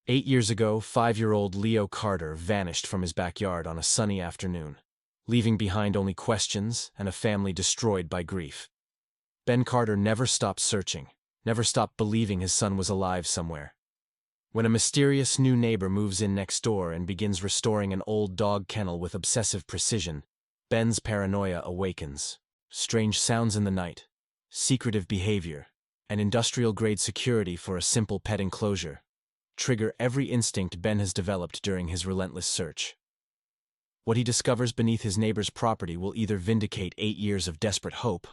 8 years ago, 5-year-old Leo Carter vanished from his backyard on a sunny afternoon, leaving behind only questions and a family destroyed by grief. Ben Carter never stopped searching, never stopped believing his son was alive somewhere. When a mysterious new neighbor moves in next door and begins restoring an old dog kennel with obsessive precision, Ben's paranoia awakens. Strange sounds in the night, secretive behavior, and industrial-grade security for a simple pet enclosure trigger every instinct Ben has developed during his relentless search. What he discovers beneath his neighbor's property will either vindicate 8 years of desperate hope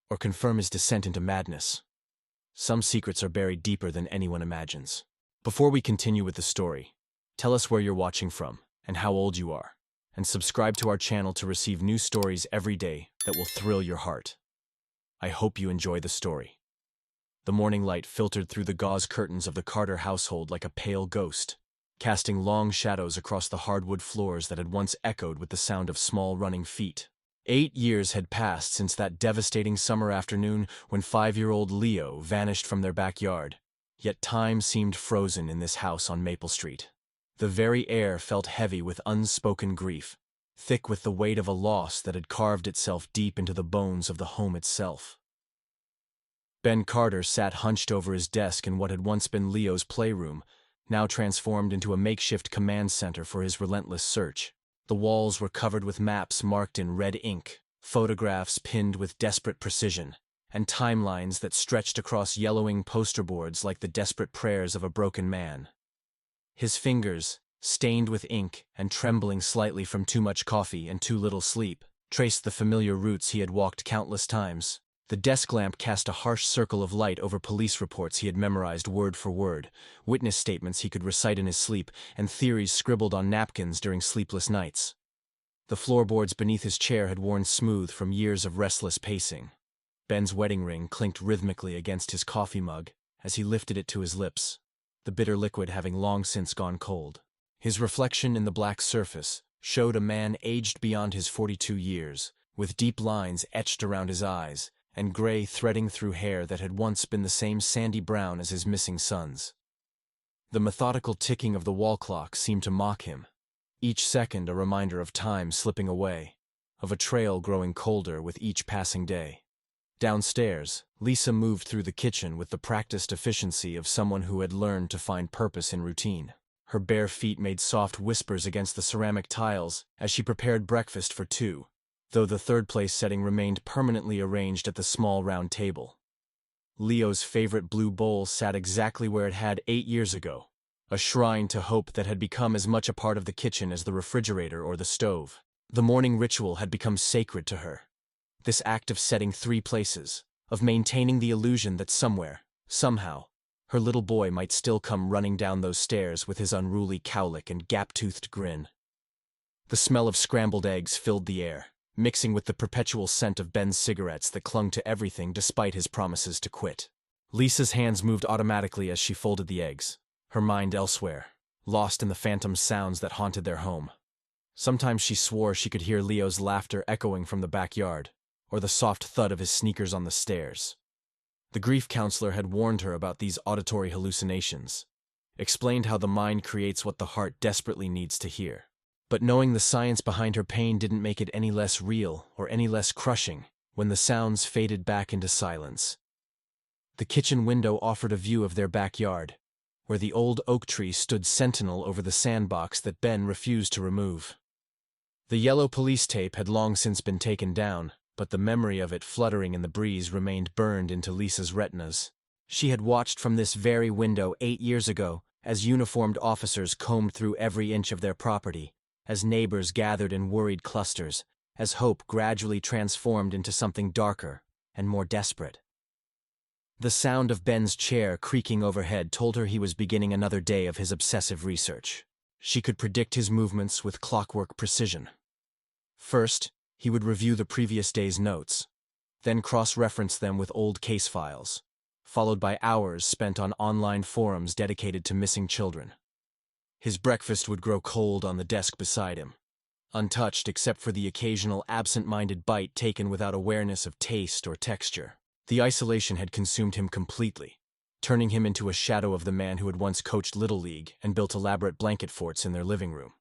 or confirm his descent into madness. Some secrets are buried deeper than anyone imagines. Before we continue with the story, tell us where you're watching from and how old you are, and subscribe to our channel to receive new stories every day that will thrill your heart. I hope you enjoy the story. The morning light filtered through the gauze curtains of the Carter household like a pale ghost, casting long shadows across the hardwood floors that had once echoed with the sound of small running feet. 8 years had passed since that devastating summer afternoon when 5-year-old Leo vanished from their backyard, yet time seemed frozen in this house on Maple Street. The very air felt heavy with unspoken grief, thick with the weight of a loss that had carved itself deep into the bones of the home itself. Ben Carter sat hunched over his desk in what had once been Leo's playroom, now transformed into a makeshift command center for his relentless search. The walls were covered with maps marked in red ink, photographs pinned with desperate precision, and timelines that stretched across yellowing poster boards like the desperate prayers of a broken man. His fingers, stained with ink and trembling slightly from too much coffee and too little sleep, traced the familiar routes he had walked countless times. The desk lamp cast a harsh circle of light over police reports he had memorized word for word, witness statements he could recite in his sleep, and theories scribbled on napkins during sleepless nights. The floorboards beneath his chair had worn smooth from years of restless pacing. Ben's wedding ring clinked rhythmically against his coffee mug as he lifted it to his lips, the bitter liquid having long since gone cold. His reflection in the black surface showed a man aged beyond his 42 years, with deep lines etched around his eyes, and gray threading through hair that had once been the same sandy brown as his missing son's. The methodical ticking of the wall clock seemed to mock him, each second a reminder of time slipping away, of a trail growing colder with each passing day. Downstairs, Lisa moved through the kitchen with the practiced efficiency of someone who had learned to find purpose in routine. Her bare feet made soft whispers against the ceramic tiles as she prepared breakfast for two, though the third-place setting remained permanently arranged at the small round table. Leo's favorite blue bowl sat exactly where it had 8 years ago, a shrine to hope that had become as much a part of the kitchen as the refrigerator or the stove. The morning ritual had become sacred to her. This act of setting 3 places, of maintaining the illusion that somewhere, somehow, her little boy might still come running down those stairs with his unruly cowlick and gap-toothed grin. The smell of scrambled eggs filled the air, mixing with the perpetual scent of Ben's cigarettes that clung to everything despite his promises to quit. Lisa's hands moved automatically as she folded the eggs, her mind elsewhere, lost in the phantom sounds that haunted their home. Sometimes she swore she could hear Leo's laughter echoing from the backyard, or the soft thud of his sneakers on the stairs. The grief counselor had warned her about these auditory hallucinations, explained how the mind creates what the heart desperately needs to hear. But knowing the science behind her pain didn't make it any less real or any less crushing when the sounds faded back into silence. The kitchen window offered a view of their backyard, where the old oak tree stood sentinel over the sandbox that Ben refused to remove. The yellow police tape had long since been taken down, but the memory of it fluttering in the breeze remained burned into Lisa's retinas. She had watched from this very window 8 years ago as uniformed officers combed through every inch of their property, as neighbors gathered in worried clusters, as hope gradually transformed into something darker and more desperate. The sound of Ben's chair creaking overhead told her he was beginning another day of his obsessive research. She could predict his movements with clockwork precision. First, he would review the previous day's notes, then cross-reference them with old case files, followed by hours spent on online forums dedicated to missing children. His breakfast would grow cold on the desk beside him, untouched except for the occasional absent-minded bite taken without awareness of taste or texture. The isolation had consumed him completely, turning him into a shadow of the man who had once coached Little League and built elaborate blanket forts in their living room.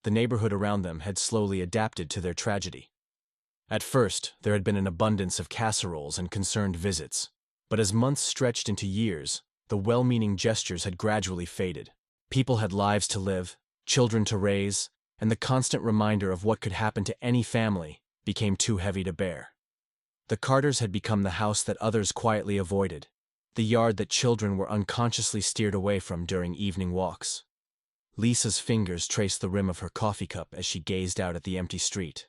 The neighborhood around them had slowly adapted to their tragedy. At first, there had been an abundance of casseroles and concerned visits, but as months stretched into years, the well-meaning gestures had gradually faded. People had lives to live, children to raise, and the constant reminder of what could happen to any family became too heavy to bear. The Carters had become the house that others quietly avoided, the yard that children were unconsciously steered away from during evening walks. Lisa's fingers traced the rim of her coffee cup as she gazed out at the empty street.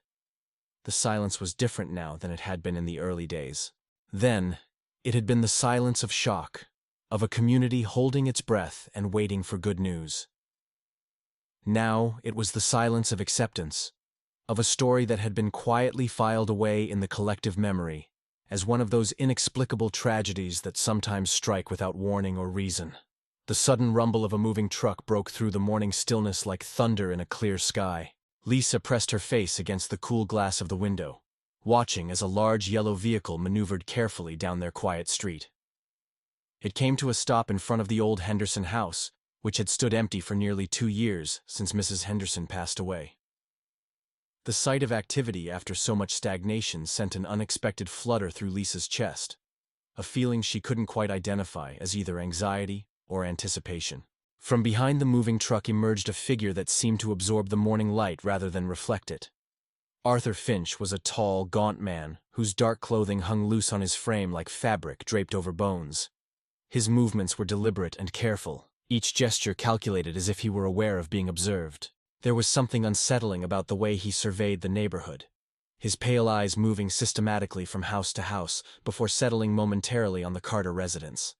The silence was different now than it had been in the early days. Then, it had been the silence of shock, of a community holding its breath and waiting for good news. Now, it was the silence of acceptance, of a story that had been quietly filed away in the collective memory, as one of those inexplicable tragedies that sometimes strike without warning or reason. The sudden rumble of a moving truck broke through the morning stillness like thunder in a clear sky. Lisa pressed her face against the cool glass of the window, watching as a large yellow vehicle maneuvered carefully down their quiet street. It came to a stop in front of the old Henderson house, which had stood empty for nearly 2 years since Mrs. Henderson passed away. The sight of activity after so much stagnation sent an unexpected flutter through Lisa's chest, a feeling she couldn't quite identify as either anxiety or anticipation. From behind the moving truck emerged a figure that seemed to absorb the morning light rather than reflect it. Arthur Finch was a tall, gaunt man whose dark clothing hung loose on his frame like fabric draped over bones. His movements were deliberate and careful, each gesture calculated as if he were aware of being observed. There was something unsettling about the way he surveyed the neighborhood, his pale eyes moving systematically from house to house before settling momentarily on the Carter residence.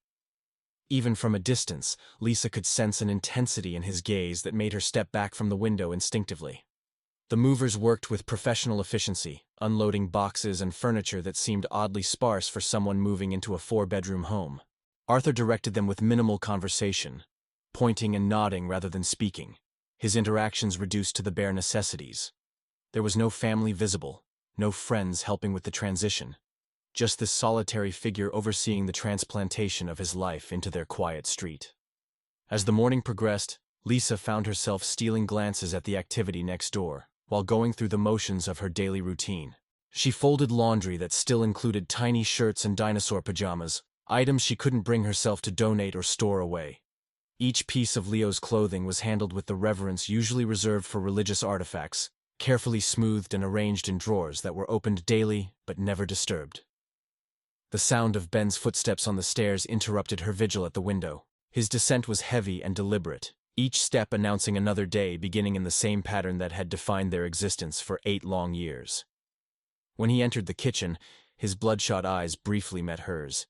Even from a distance, Lisa could sense an intensity in his gaze that made her step back from the window instinctively. The movers worked with professional efficiency, unloading boxes and furniture that seemed oddly sparse for someone moving into a 4-bedroom home. Arthur directed them with minimal conversation, pointing and nodding rather than speaking, his interactions reduced to the bare necessities. There was no family visible, no friends helping with the transition, just this solitary figure overseeing the transplantation of his life into their quiet street. As the morning progressed, Lisa found herself stealing glances at the activity next door, while going through the motions of her daily routine. She folded laundry that still included tiny shirts and dinosaur pajamas, items she couldn't bring herself to donate or store away. Each piece of Leo's clothing was handled with the reverence usually reserved for religious artifacts, carefully smoothed and arranged in drawers that were opened daily but never disturbed. The sound of Ben's footsteps on the stairs interrupted her vigil at the window. His descent was heavy and deliberate, each step announcing another day beginning in the same pattern that had defined their existence for 8 long years. When he entered the kitchen, his bloodshot eyes briefly met hers,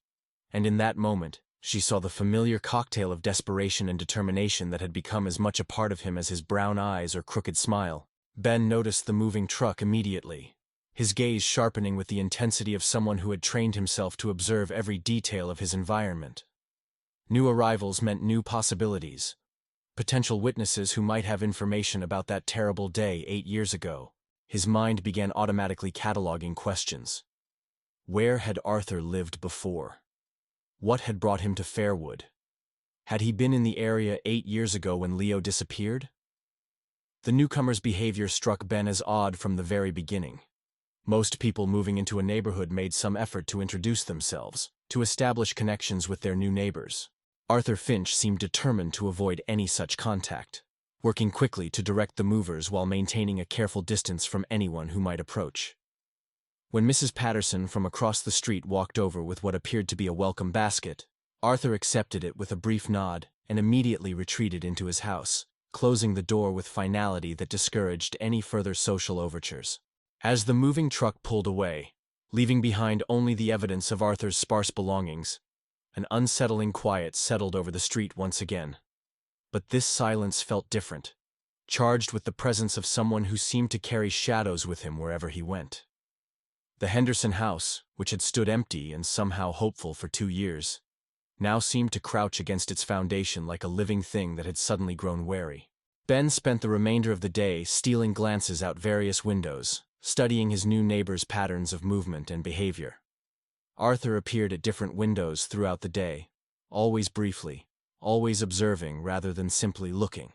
and in that moment, she saw the familiar cocktail of desperation and determination that had become as much a part of him as his brown eyes or crooked smile. Ben noticed the moving truck immediately, his gaze sharpening with the intensity of someone who had trained himself to observe every detail of his environment. New arrivals meant new possibilities, potential witnesses who might have information about that terrible day 8 years ago. His mind began automatically cataloging questions. Where had Arthur lived before? What had brought him to Fairwood? Had he been in the area 8 years ago when Leo disappeared? The newcomer's behavior struck Ben as odd from the very beginning. Most people moving into a neighborhood made some effort to introduce themselves, to establish connections with their new neighbors. Arthur Finch seemed determined to avoid any such contact, working quickly to direct the movers while maintaining a careful distance from anyone who might approach. When Mrs. Patterson from across the street walked over with what appeared to be a welcome basket, Arthur accepted it with a brief nod and immediately retreated into his house, closing the door with finality that discouraged any further social overtures. As the moving truck pulled away, leaving behind only the evidence of Arthur's sparse belongings, an unsettling quiet settled over the street once again. But this silence felt different, charged with the presence of someone who seemed to carry shadows with him wherever he went. The Henderson house, which had stood empty and somehow hopeful for 2 years, now seemed to crouch against its foundation like a living thing that had suddenly grown wary. Ben spent the remainder of the day stealing glances out various windows, studying his new neighbor's patterns of movement and behavior. Arthur appeared at different windows throughout the day, always briefly, always observing rather than simply looking.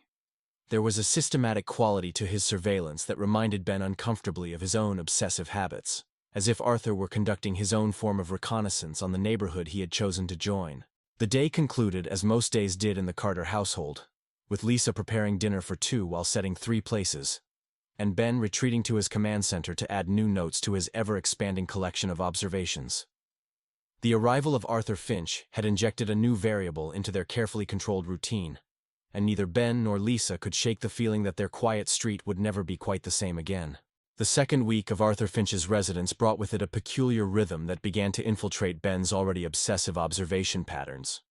There was a systematic quality to his surveillance that reminded Ben uncomfortably of his own obsessive habits, as if Arthur were conducting his own form of reconnaissance on the neighborhood he had chosen to join. The day concluded as most days did in the Carter household, with Lisa preparing dinner for two while setting three places, and Ben retreating to his command center to add new notes to his ever-expanding collection of observations. The arrival of Arthur Finch had injected a new variable into their carefully controlled routine, and neither Ben nor Lisa could shake the feeling that their quiet street would never be quite the same again. The second week of Arthur Finch's residence brought with it a peculiar rhythm that began to infiltrate Ben's already obsessive observation patterns.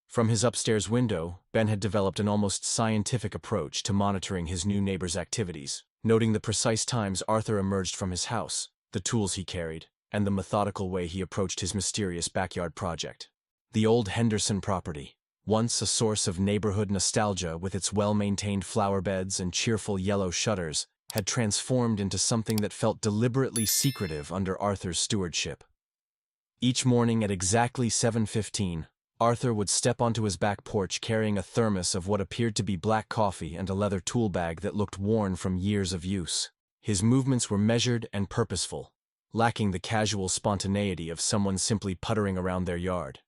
From his upstairs window, Ben had developed an almost scientific approach to monitoring his new neighbor's activities, noting the precise times Arthur emerged from his house, the tools he carried, and the methodical way he approached his mysterious backyard project. The old Henderson property, once a source of neighborhood nostalgia with its well-maintained flower beds and cheerful yellow shutters, had transformed into something that felt deliberately secretive under Arthur's stewardship. Each morning at exactly 7:15, Arthur would step onto his back porch carrying a thermos of what appeared to be black coffee and a leather tool bag that looked worn from years of use. His movements were measured and purposeful, lacking the casual spontaneity of someone simply puttering around their yard.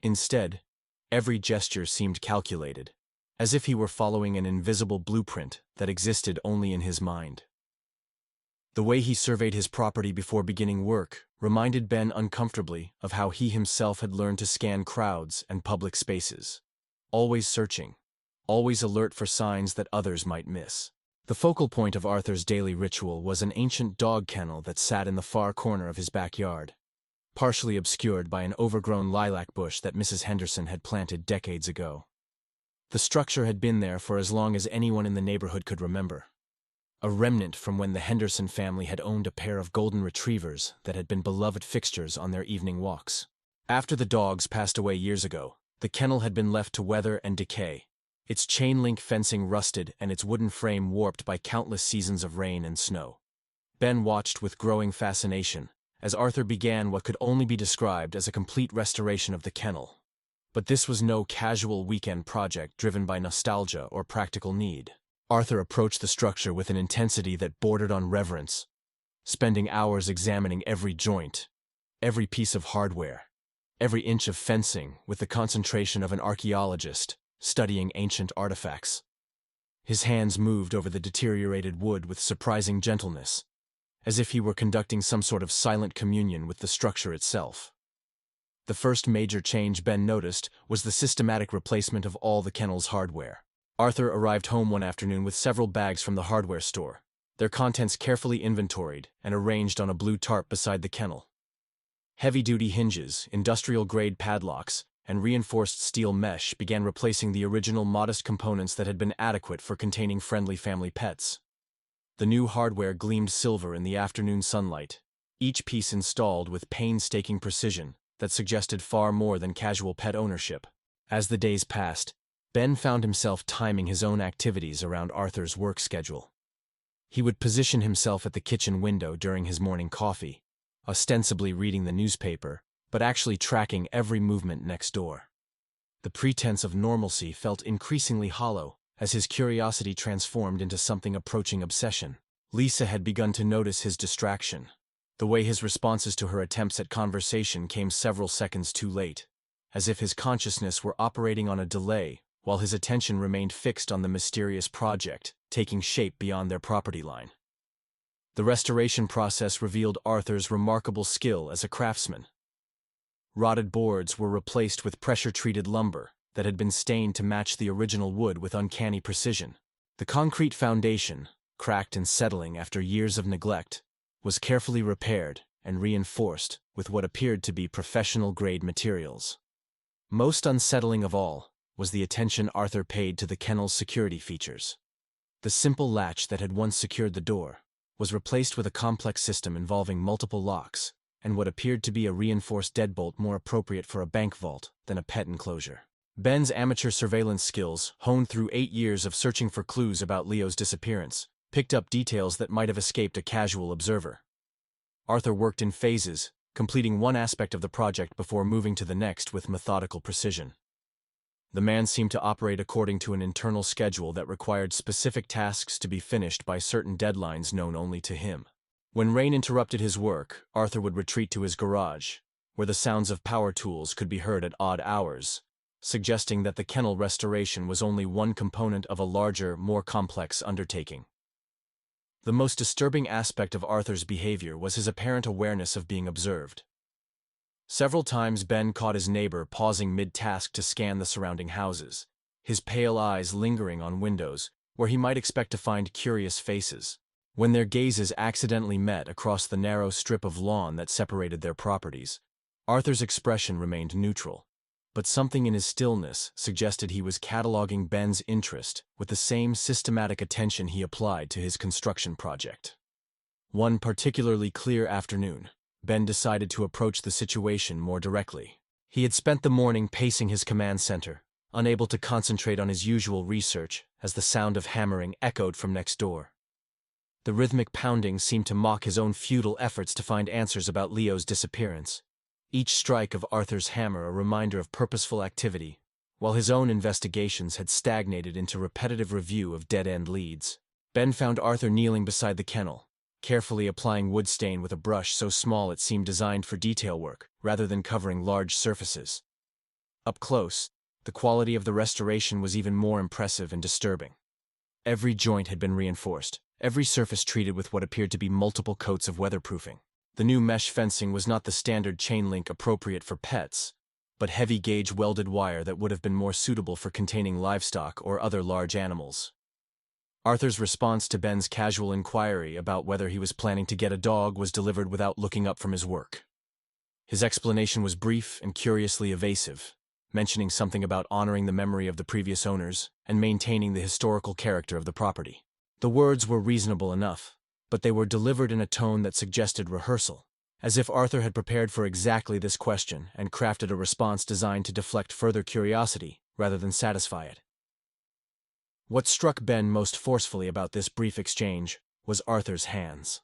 Instead, every gesture seemed calculated, as if he were following an invisible blueprint that existed only in his mind. The way he surveyed his property before beginning work reminded Ben uncomfortably of how he himself had learned to scan crowds and public spaces, always searching, always alert for signs that others might miss. The focal point of Arthur's daily ritual was an ancient dog kennel that sat in the far corner of his backyard, partially obscured by an overgrown lilac bush that Mrs. Henderson had planted decades ago. The structure had been there for as long as anyone in the neighborhood could remember, a remnant from when the Henderson family had owned a pair of golden retrievers that had been beloved fixtures on their evening walks. After the dogs passed away years ago, the kennel had been left to weather and decay, its chain-link fencing rusted and its wooden frame warped by countless seasons of rain and snow. Ben watched with growing fascination as Arthur began what could only be described as a complete restoration of the kennel. But this was no casual weekend project driven by nostalgia or practical need. Arthur approached the structure with an intensity that bordered on reverence, spending hours examining every joint, every piece of hardware, every inch of fencing with the concentration of an archaeologist studying ancient artifacts. His hands moved over the deteriorated wood with surprising gentleness, as if he were conducting some sort of silent communion with the structure itself. The first major change Ben noticed was the systematic replacement of all the kennel's hardware. Arthur arrived home one afternoon with several bags from the hardware store, their contents carefully inventoried and arranged on a blue tarp beside the kennel. Heavy-duty hinges, industrial-grade padlocks, and reinforced steel mesh began replacing the original modest components that had been adequate for containing friendly family pets. The new hardware gleamed silver in the afternoon sunlight, each piece installed with painstaking precision that suggested far more than casual pet ownership. As the days passed, Ben found himself timing his own activities around Arthur's work schedule. He would position himself at the kitchen window during his morning coffee, ostensibly reading the newspaper, but actually tracking every movement next door. The pretense of normalcy felt increasingly hollow as his curiosity transformed into something approaching obsession. Lisa had begun to notice his distraction, the way his responses to her attempts at conversation came several seconds too late, as if his consciousness were operating on a delay while his attention remained fixed on the mysterious project taking shape beyond their property line. The restoration process revealed Arthur's remarkable skill as a craftsman. Rotted boards were replaced with pressure-treated lumber that had been stained to match the original wood with uncanny precision. The concrete foundation, cracked and settling after years of neglect, was carefully repaired and reinforced with what appeared to be professional-grade materials. Most unsettling of all was the attention Arthur paid to the kennel's security features. The simple latch that had once secured the door was replaced with a complex system involving multiple locks and what appeared to be a reinforced deadbolt more appropriate for a bank vault than a pet enclosure. Ben's amateur surveillance skills, honed through 8 years of searching for clues about Leo's disappearance, picked up details that might have escaped a casual observer. Arthur worked in phases, completing one aspect of the project before moving to the next with methodical precision. The man seemed to operate according to an internal schedule that required specific tasks to be finished by certain deadlines known only to him. When rain interrupted his work, Arthur would retreat to his garage, where the sounds of power tools could be heard at odd hours, suggesting that the kennel restoration was only one component of a larger, more complex undertaking. The most disturbing aspect of Arthur's behavior was his apparent awareness of being observed. Several times Ben caught his neighbor pausing mid-task to scan the surrounding houses, his pale eyes lingering on windows where he might expect to find curious faces. When their gazes accidentally met across the narrow strip of lawn that separated their properties, Arthur's expression remained neutral, but something in his stillness suggested he was cataloging Ben's interest with the same systematic attention he applied to his construction project. One particularly clear afternoon, Ben decided to approach the situation more directly. He had spent the morning pacing his command center, unable to concentrate on his usual research as the sound of hammering echoed from next door. The rhythmic pounding seemed to mock his own futile efforts to find answers about Leo's disappearance. Each strike of Arthur's hammer a reminder of purposeful activity, while his own investigations had stagnated into repetitive review of dead-end leads. Ben found Arthur kneeling beside the kennel, carefully applying wood stain with a brush so small it seemed designed for detail work, rather than covering large surfaces. Up close, the quality of the restoration was even more impressive and disturbing. Every joint had been reinforced, every surface treated with what appeared to be multiple coats of weatherproofing. The new mesh fencing was not the standard chain link appropriate for pets, but heavy-gauge welded wire that would have been more suitable for containing livestock or other large animals. Arthur's response to Ben's casual inquiry about whether he was planning to get a dog was delivered without looking up from his work. His explanation was brief and curiously evasive, mentioning something about honoring the memory of the previous owners and maintaining the historical character of the property. The words were reasonable enough, but they were delivered in a tone that suggested rehearsal, as if Arthur had prepared for exactly this question and crafted a response designed to deflect further curiosity rather than satisfy it. What struck Ben most forcefully about this brief exchange was Arthur's hands.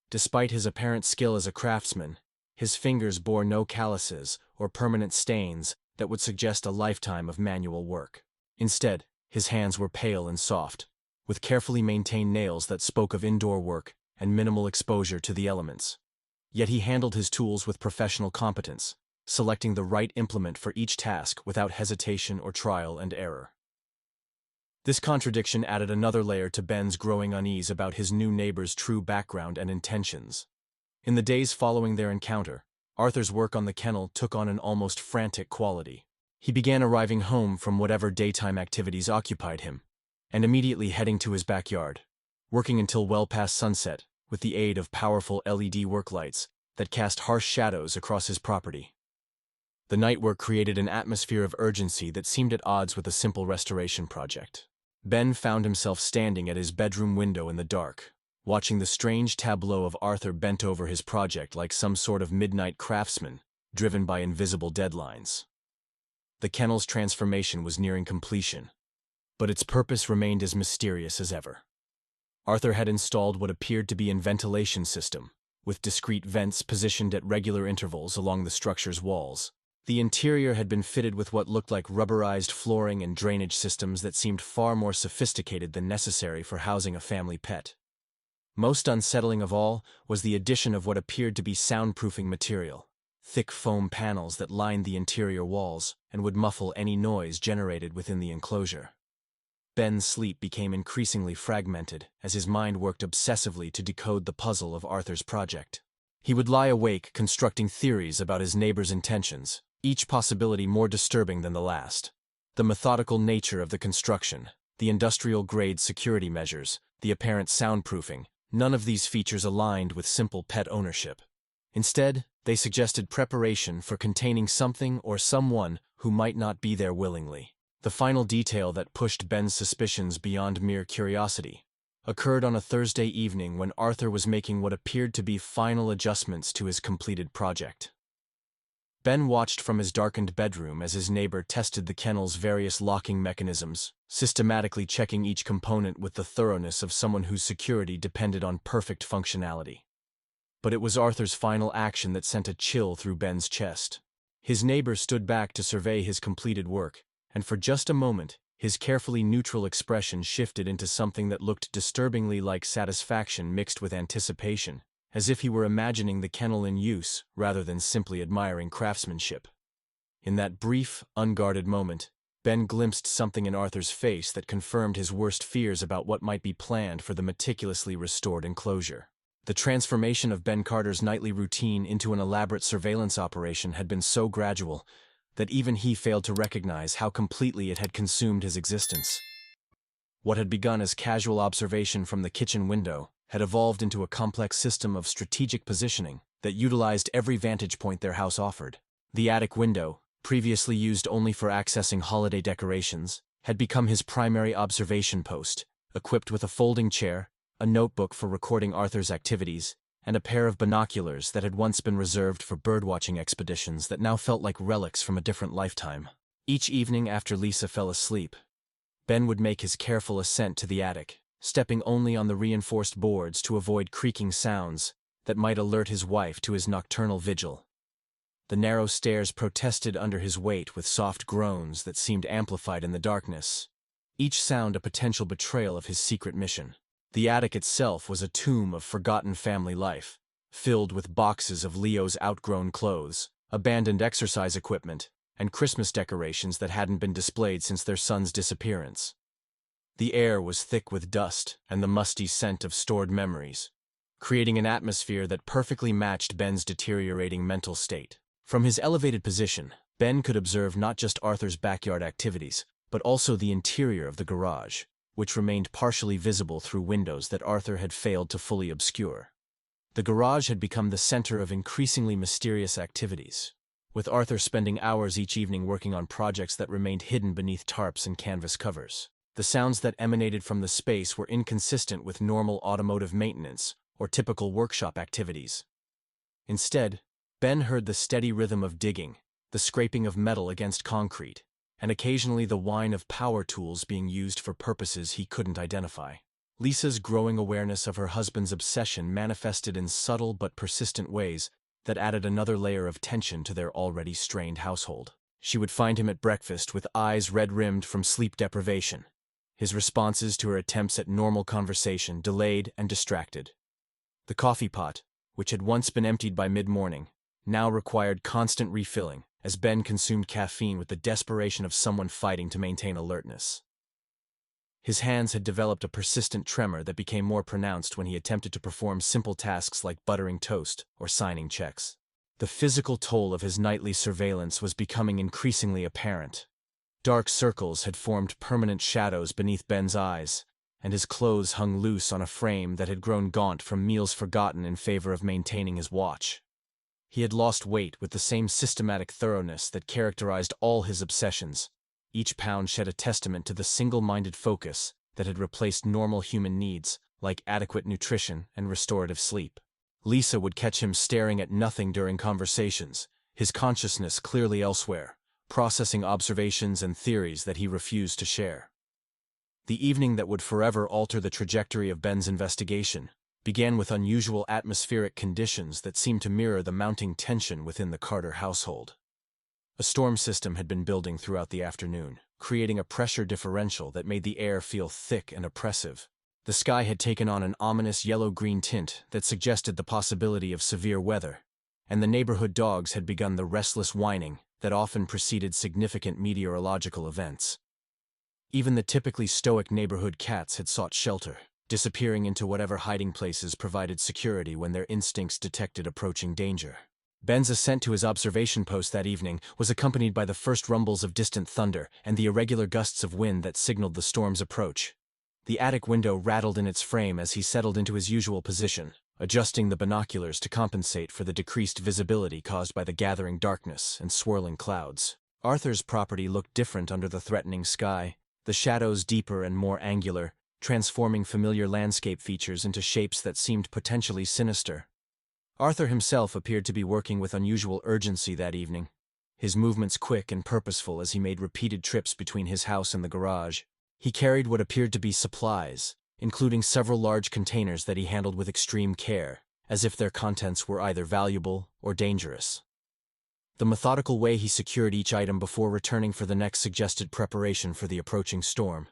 Despite his apparent skill as a craftsman, his fingers bore no calluses or permanent stains that would suggest a lifetime of manual work. Instead, his hands were pale and soft, with carefully maintained nails that spoke of indoor work and minimal exposure to the elements. Yet he handled his tools with professional competence, selecting the right implement for each task without hesitation or trial and error. This contradiction added another layer to Ben's growing unease about his new neighbor's true background and intentions. In the days following their encounter, Arthur's work on the kennel took on an almost frantic quality. He began arriving home from whatever daytime activities occupied him, and immediately heading to his backyard, working until well past sunset with the aid of powerful LED work lights that cast harsh shadows across his property. The night work created an atmosphere of urgency that seemed at odds with a simple restoration project. Ben found himself standing at his bedroom window in the dark, watching the strange tableau of Arthur bent over his project like some sort of midnight craftsman, driven by invisible deadlines. The kennel's transformation was nearing completion, but its purpose remained as mysterious as ever. Arthur had installed what appeared to be a ventilation system, with discrete vents positioned at regular intervals along the structure's walls. The interior had been fitted with what looked like rubberized flooring and drainage systems that seemed far more sophisticated than necessary for housing a family pet. Most unsettling of all was the addition of what appeared to be soundproofing material, thick foam panels that lined the interior walls and would muffle any noise generated within the enclosure. Ben's sleep became increasingly fragmented as his mind worked obsessively to decode the puzzle of Arthur's project. He would lie awake constructing theories about his neighbor's intentions, each possibility more disturbing than the last. The methodical nature of the construction, the industrial-grade security measures, the apparent soundproofing, none of these features aligned with simple pet ownership. Instead, they suggested preparation for containing something or someone who might not be there willingly. The final detail that pushed Ben's suspicions beyond mere curiosity occurred on a Thursday evening when Arthur was making what appeared to be final adjustments to his completed project. Ben watched from his darkened bedroom as his neighbor tested the kennel's various locking mechanisms, systematically checking each component with the thoroughness of someone whose security depended on perfect functionality. But it was Arthur's final action that sent a chill through Ben's chest. His neighbor stood back to survey his completed work, and for just a moment, his carefully neutral expression shifted into something that looked disturbingly like satisfaction mixed with anticipation, as if he were imagining the kennel in use rather than simply admiring craftsmanship. In that brief, unguarded moment, Ben glimpsed something in Arthur's face that confirmed his worst fears about what might be planned for the meticulously restored enclosure. The transformation of Ben Carter's nightly routine into an elaborate surveillance operation had been so gradual that even he failed to recognize how completely it had consumed his existence. What had begun as casual observation from the kitchen window had evolved into a complex system of strategic positioning that utilized every vantage point their house offered. The attic window, previously used only for accessing holiday decorations, had become his primary observation post, equipped with a folding chair, a notebook for recording Arthur's activities, and a pair of binoculars that had once been reserved for birdwatching expeditions that now felt like relics from a different lifetime. Each evening after Lisa fell asleep, Ben would make his careful ascent to the attic, stepping only on the reinforced boards to avoid creaking sounds that might alert his wife to his nocturnal vigil. The narrow stairs protested under his weight with soft groans that seemed amplified in the darkness, each sound a potential betrayal of his secret mission. The attic itself was a tomb of forgotten family life, filled with boxes of Leo's outgrown clothes, abandoned exercise equipment, and Christmas decorations that hadn't been displayed since their son's disappearance. The air was thick with dust and the musty scent of stored memories, creating an atmosphere that perfectly matched Ben's deteriorating mental state. From his elevated position, Ben could observe not just Arthur's backyard activities, but also the interior of the garage, which remained partially visible through windows that Arthur had failed to fully obscure. The garage had become the center of increasingly mysterious activities, with Arthur spending hours each evening working on projects that remained hidden beneath tarps and canvas covers. The sounds that emanated from the space were inconsistent with normal automotive maintenance or typical workshop activities. Instead, Ben heard the steady rhythm of digging, the scraping of metal against concrete, and occasionally the whine of power tools being used for purposes he couldn't identify. Lisa's growing awareness of her husband's obsession manifested in subtle but persistent ways that added another layer of tension to their already strained household. She would find him at breakfast with eyes red-rimmed from sleep deprivation, his responses to her attempts at normal conversation delayed and distracted. The coffee pot, which had once been emptied by mid-morning, now required constant refilling as Ben consumed caffeine with the desperation of someone fighting to maintain alertness. His hands had developed a persistent tremor that became more pronounced when he attempted to perform simple tasks like buttering toast or signing checks. The physical toll of his nightly surveillance was becoming increasingly apparent. Dark circles had formed permanent shadows beneath Ben's eyes, and his clothes hung loose on a frame that had grown gaunt from meals forgotten in favor of maintaining his watch. He had lost weight with the same systematic thoroughness that characterized all his obsessions. Each pound shed a testament to the single-minded focus that had replaced normal human needs, like adequate nutrition and restorative sleep. Lisa would catch him staring at nothing during conversations, his consciousness clearly elsewhere, processing observations and theories that he refused to share. The evening that would forever alter the trajectory of Ben's investigation began with unusual atmospheric conditions that seemed to mirror the mounting tension within the Carter household. A storm system had been building throughout the afternoon, creating a pressure differential that made the air feel thick and oppressive. The sky had taken on an ominous yellow-green tint that suggested the possibility of severe weather, and the neighborhood dogs had begun the restless whining that often preceded significant meteorological events. Even the typically stoic neighborhood cats had sought shelter, disappearing into whatever hiding places provided security when their instincts detected approaching danger. Ben's ascent to his observation post that evening was accompanied by the first rumbles of distant thunder and the irregular gusts of wind that signaled the storm's approach. The attic window rattled in its frame as he settled into his usual position, adjusting the binoculars to compensate for the decreased visibility caused by the gathering darkness and swirling clouds. Arthur's property looked different under the threatening sky, the shadows deeper and more angular, transforming familiar landscape features into shapes that seemed potentially sinister. Arthur himself appeared to be working with unusual urgency that evening, his movements quick and purposeful as he made repeated trips between his house and the garage. He carried what appeared to be supplies, including several large containers that he handled with extreme care, as if their contents were either valuable or dangerous. The methodical way he secured each item before returning for the next suggested preparation for the approaching storm.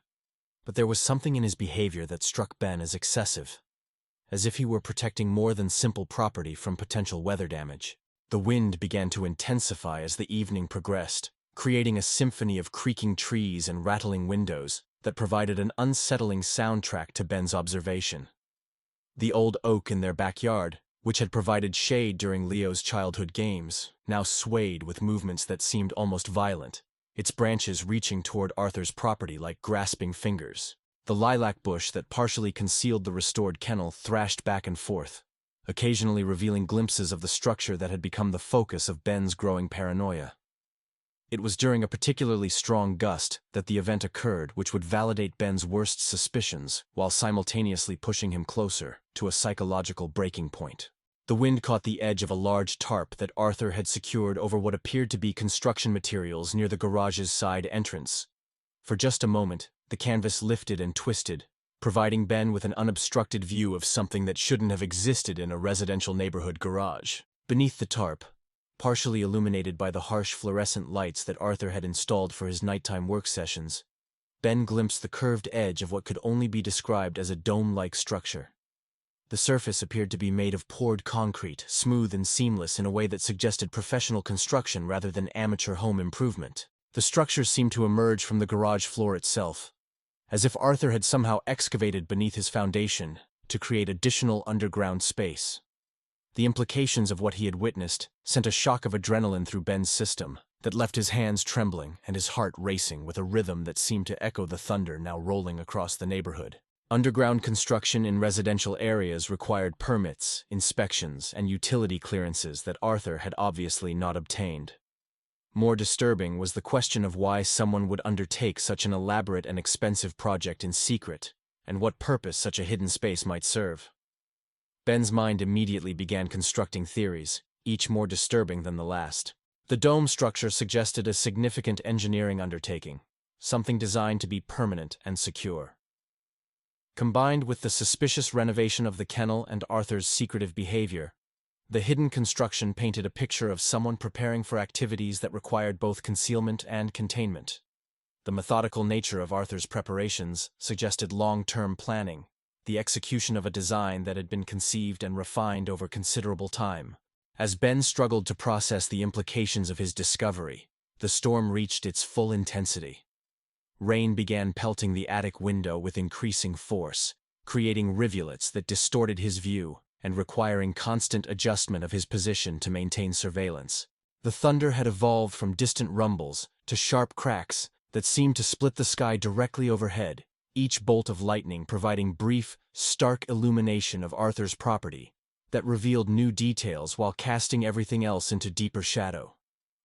But there was something in his behavior that struck Ben as excessive, as if he were protecting more than simple property from potential weather damage. The wind began to intensify as the evening progressed, creating a symphony of creaking trees and rattling windows that provided an unsettling soundtrack to Ben's observation. The old oak in their backyard, which had provided shade during Leo's childhood games, now swayed with movements that seemed almost violent, its branches reaching toward Arthur's property like grasping fingers. The lilac bush that partially concealed the restored kennel thrashed back and forth, occasionally revealing glimpses of the structure that had become the focus of Ben's growing paranoia. It was during a particularly strong gust that the event occurred which would validate Ben's worst suspicions while simultaneously pushing him closer to a psychological breaking point. The wind caught the edge of a large tarp that Arthur had secured over what appeared to be construction materials near the garage's side entrance. For just a moment, the canvas lifted and twisted, providing Ben with an unobstructed view of something that shouldn't have existed in a residential neighborhood garage. Beneath the tarp, partially illuminated by the harsh fluorescent lights that Arthur had installed for his nighttime work sessions, Ben glimpsed the curved edge of what could only be described as a dome-like structure. The surface appeared to be made of poured concrete, smooth and seamless in a way that suggested professional construction rather than amateur home improvement. The structure seemed to emerge from the garage floor itself, as if Arthur had somehow excavated beneath his foundation to create additional underground space. The implications of what he had witnessed sent a shock of adrenaline through Ben's system that left his hands trembling and his heart racing with a rhythm that seemed to echo the thunder now rolling across the neighborhood. Underground construction in residential areas required permits, inspections, and utility clearances that Arthur had obviously not obtained. More disturbing was the question of why someone would undertake such an elaborate and expensive project in secret, and what purpose such a hidden space might serve. Ben's mind immediately began constructing theories, each more disturbing than the last. The dome structure suggested a significant engineering undertaking, something designed to be permanent and secure. Combined with the suspicious renovation of the kennel and Arthur's secretive behavior, the hidden construction painted a picture of someone preparing for activities that required both concealment and containment. The methodical nature of Arthur's preparations suggested long-term planning, the execution of a design that had been conceived and refined over considerable time. As Ben struggled to process the implications of his discovery, the storm reached its full intensity. Rain began pelting the attic window with increasing force, creating rivulets that distorted his view and requiring constant adjustment of his position to maintain surveillance. The thunder had evolved from distant rumbles to sharp cracks that seemed to split the sky directly overhead, each bolt of lightning providing brief, stark illumination of Arthur's property that revealed new details while casting everything else into deeper shadow.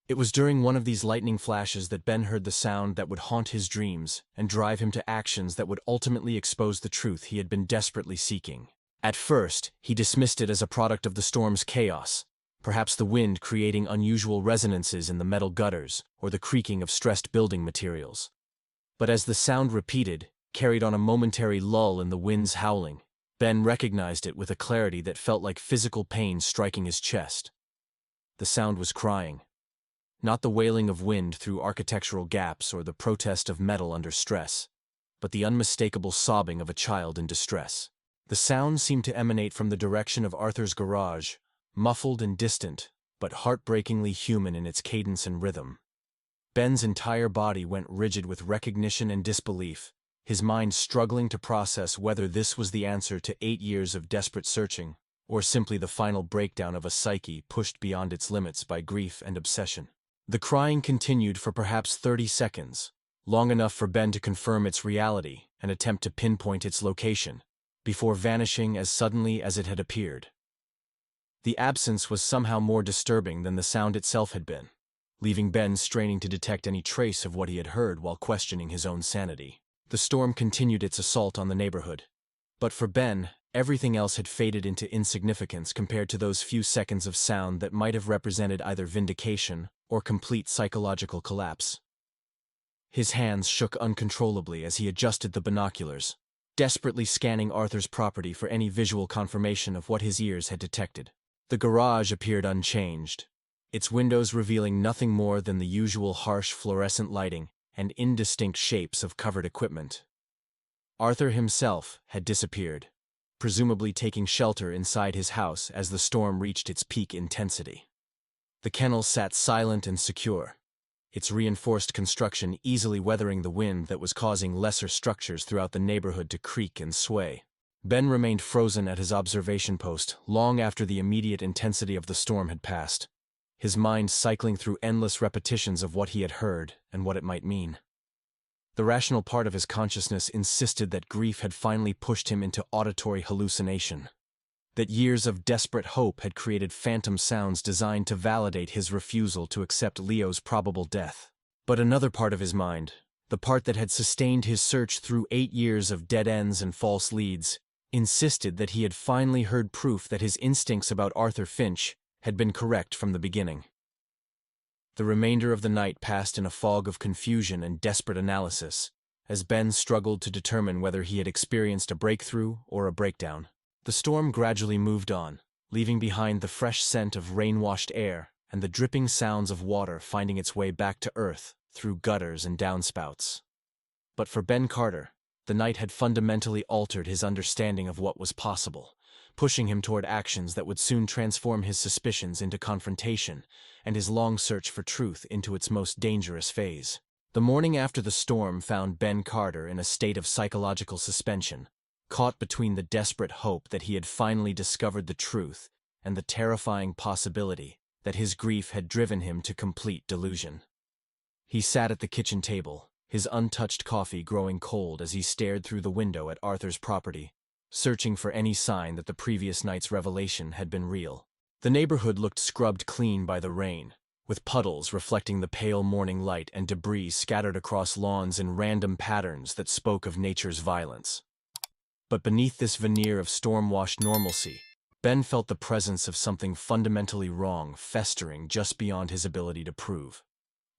It was during one of these lightning flashes that Ben heard the sound that would haunt his dreams and drive him to actions that would ultimately expose the truth he had been desperately seeking. At first, he dismissed it as a product of the storm's chaos, perhaps the wind creating unusual resonances in the metal gutters or the creaking of stressed building materials. But as the sound repeated, carried on a momentary lull in the wind's howling, Ben recognized it with a clarity that felt like physical pain striking his chest. The sound was crying. Not the wailing of wind through architectural gaps or the protest of metal under stress, but the unmistakable sobbing of a child in distress. The sound seemed to emanate from the direction of Arthur's garage, muffled and distant, but heartbreakingly human in its cadence and rhythm. Ben's entire body went rigid with recognition and disbelief, his mind struggling to process whether this was the answer to 8 years of desperate searching, or simply the final breakdown of a psyche pushed beyond its limits by grief and obsession. The crying continued for perhaps 30 seconds, long enough for Ben to confirm its reality and attempt to pinpoint its location, before vanishing as suddenly as it had appeared. The absence was somehow more disturbing than the sound itself had been, leaving Ben straining to detect any trace of what he had heard while questioning his own sanity. The storm continued its assault on the neighborhood, but for Ben, everything else had faded into insignificance compared to those few seconds of sound that might have represented either vindication or complete psychological collapse. His hands shook uncontrollably as he adjusted the binoculars, desperately scanning Arthur's property for any visual confirmation of what his ears had detected. The garage appeared unchanged, its windows revealing nothing more than the usual harsh fluorescent lighting and indistinct shapes of covered equipment. Arthur himself had disappeared, presumably taking shelter inside his house as the storm reached its peak intensity. The kennel sat silent and secure, its reinforced construction easily weathering the wind that was causing lesser structures throughout the neighborhood to creak and sway. Ben remained frozen at his observation post long after the immediate intensity of the storm had passed, his mind cycling through endless repetitions of what he had heard and what it might mean. The rational part of his consciousness insisted that grief had finally pushed him into auditory hallucination, that years of desperate hope had created phantom sounds designed to validate his refusal to accept Leo's probable death. But another part of his mind, the part that had sustained his search through 8 years of dead ends and false leads, insisted that he had finally heard proof that his instincts about Arthur Finch had been correct from the beginning. The remainder of the night passed in a fog of confusion and desperate analysis, as Ben struggled to determine whether he had experienced a breakthrough or a breakdown. The storm gradually moved on, leaving behind the fresh scent of rain-washed air and the dripping sounds of water finding its way back to earth through gutters and downspouts. But for Ben Carter, the night had fundamentally altered his understanding of what was possible, pushing him toward actions that would soon transform his suspicions into confrontation and his long search for truth into its most dangerous phase. The morning after the storm found Ben Carter in a state of psychological suspension, caught between the desperate hope that he had finally discovered the truth and the terrifying possibility that his grief had driven him to complete delusion. He sat at the kitchen table, his untouched coffee growing cold as he stared through the window at Arthur's property, searching for any sign that the previous night's revelation had been real. The neighborhood looked scrubbed clean by the rain, with puddles reflecting the pale morning light and debris scattered across lawns in random patterns that spoke of nature's violence. But beneath this veneer of storm-washed normalcy, Ben felt the presence of something fundamentally wrong festering just beyond his ability to prove.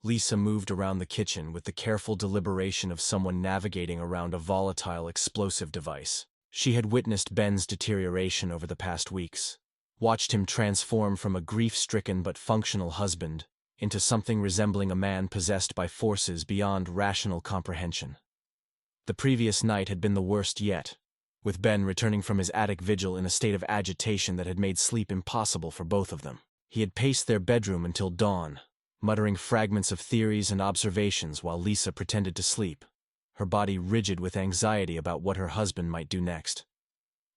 Lisa moved around the kitchen with the careful deliberation of someone navigating around a volatile explosive device. She had witnessed Ben's deterioration over the past weeks, watched him transform from a grief-stricken but functional husband into something resembling a man possessed by forces beyond rational comprehension. The previous night had been the worst yet, with Ben returning from his attic vigil in a state of agitation that had made sleep impossible for both of them. He had paced their bedroom until dawn, muttering fragments of theories and observations while Lisa pretended to sleep, her body rigid with anxiety about what her husband might do next.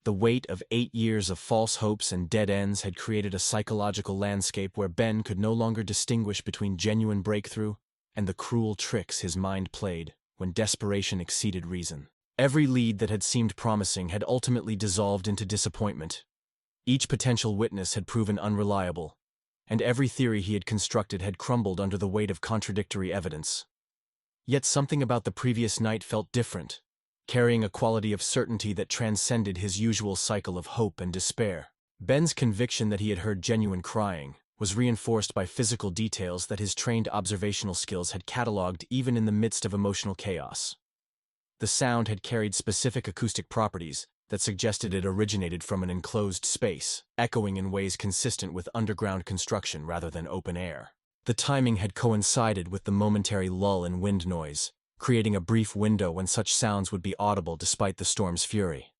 The weight of 8 years of false hopes and dead ends had created a psychological landscape where Ben could no longer distinguish between genuine breakthrough and the cruel tricks his mind played when desperation exceeded reason. Every lead that had seemed promising had ultimately dissolved into disappointment. Each potential witness had proven unreliable, and every theory he had constructed had crumbled under the weight of contradictory evidence. Yet something about the previous night felt different, carrying a quality of certainty that transcended his usual cycle of hope and despair. Ben's conviction that he had heard genuine crying was reinforced by physical details that his trained observational skills had cataloged even in the midst of emotional chaos. The sound had carried specific acoustic properties that suggested it originated from an enclosed space, echoing in ways consistent with underground construction rather than open air. The timing had coincided with the momentary lull in wind noise, creating a brief window when such sounds would be audible despite the storm's fury.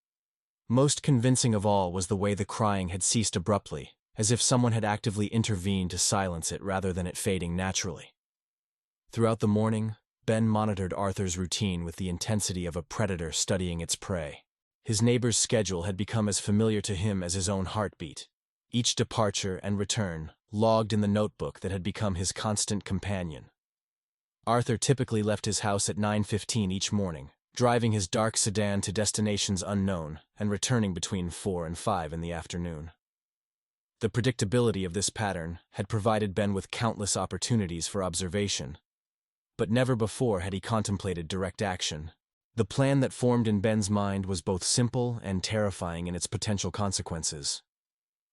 Most convincing of all was the way the crying had ceased abruptly, as if someone had actively intervened to silence it rather than it fading naturally. Throughout the morning, Ben monitored Arthur's routine with the intensity of a predator studying its prey. His neighbor's schedule had become as familiar to him as his own heartbeat, each departure and return logged in the notebook that had become his constant companion. Arthur typically left his house at 9:15 each morning, driving his dark sedan to destinations unknown and returning between 4 and 5 in the afternoon. The predictability of this pattern had provided Ben with countless opportunities for observation, but never before had he contemplated direct action. The plan that formed in Ben's mind was both simple and terrifying in its potential consequences.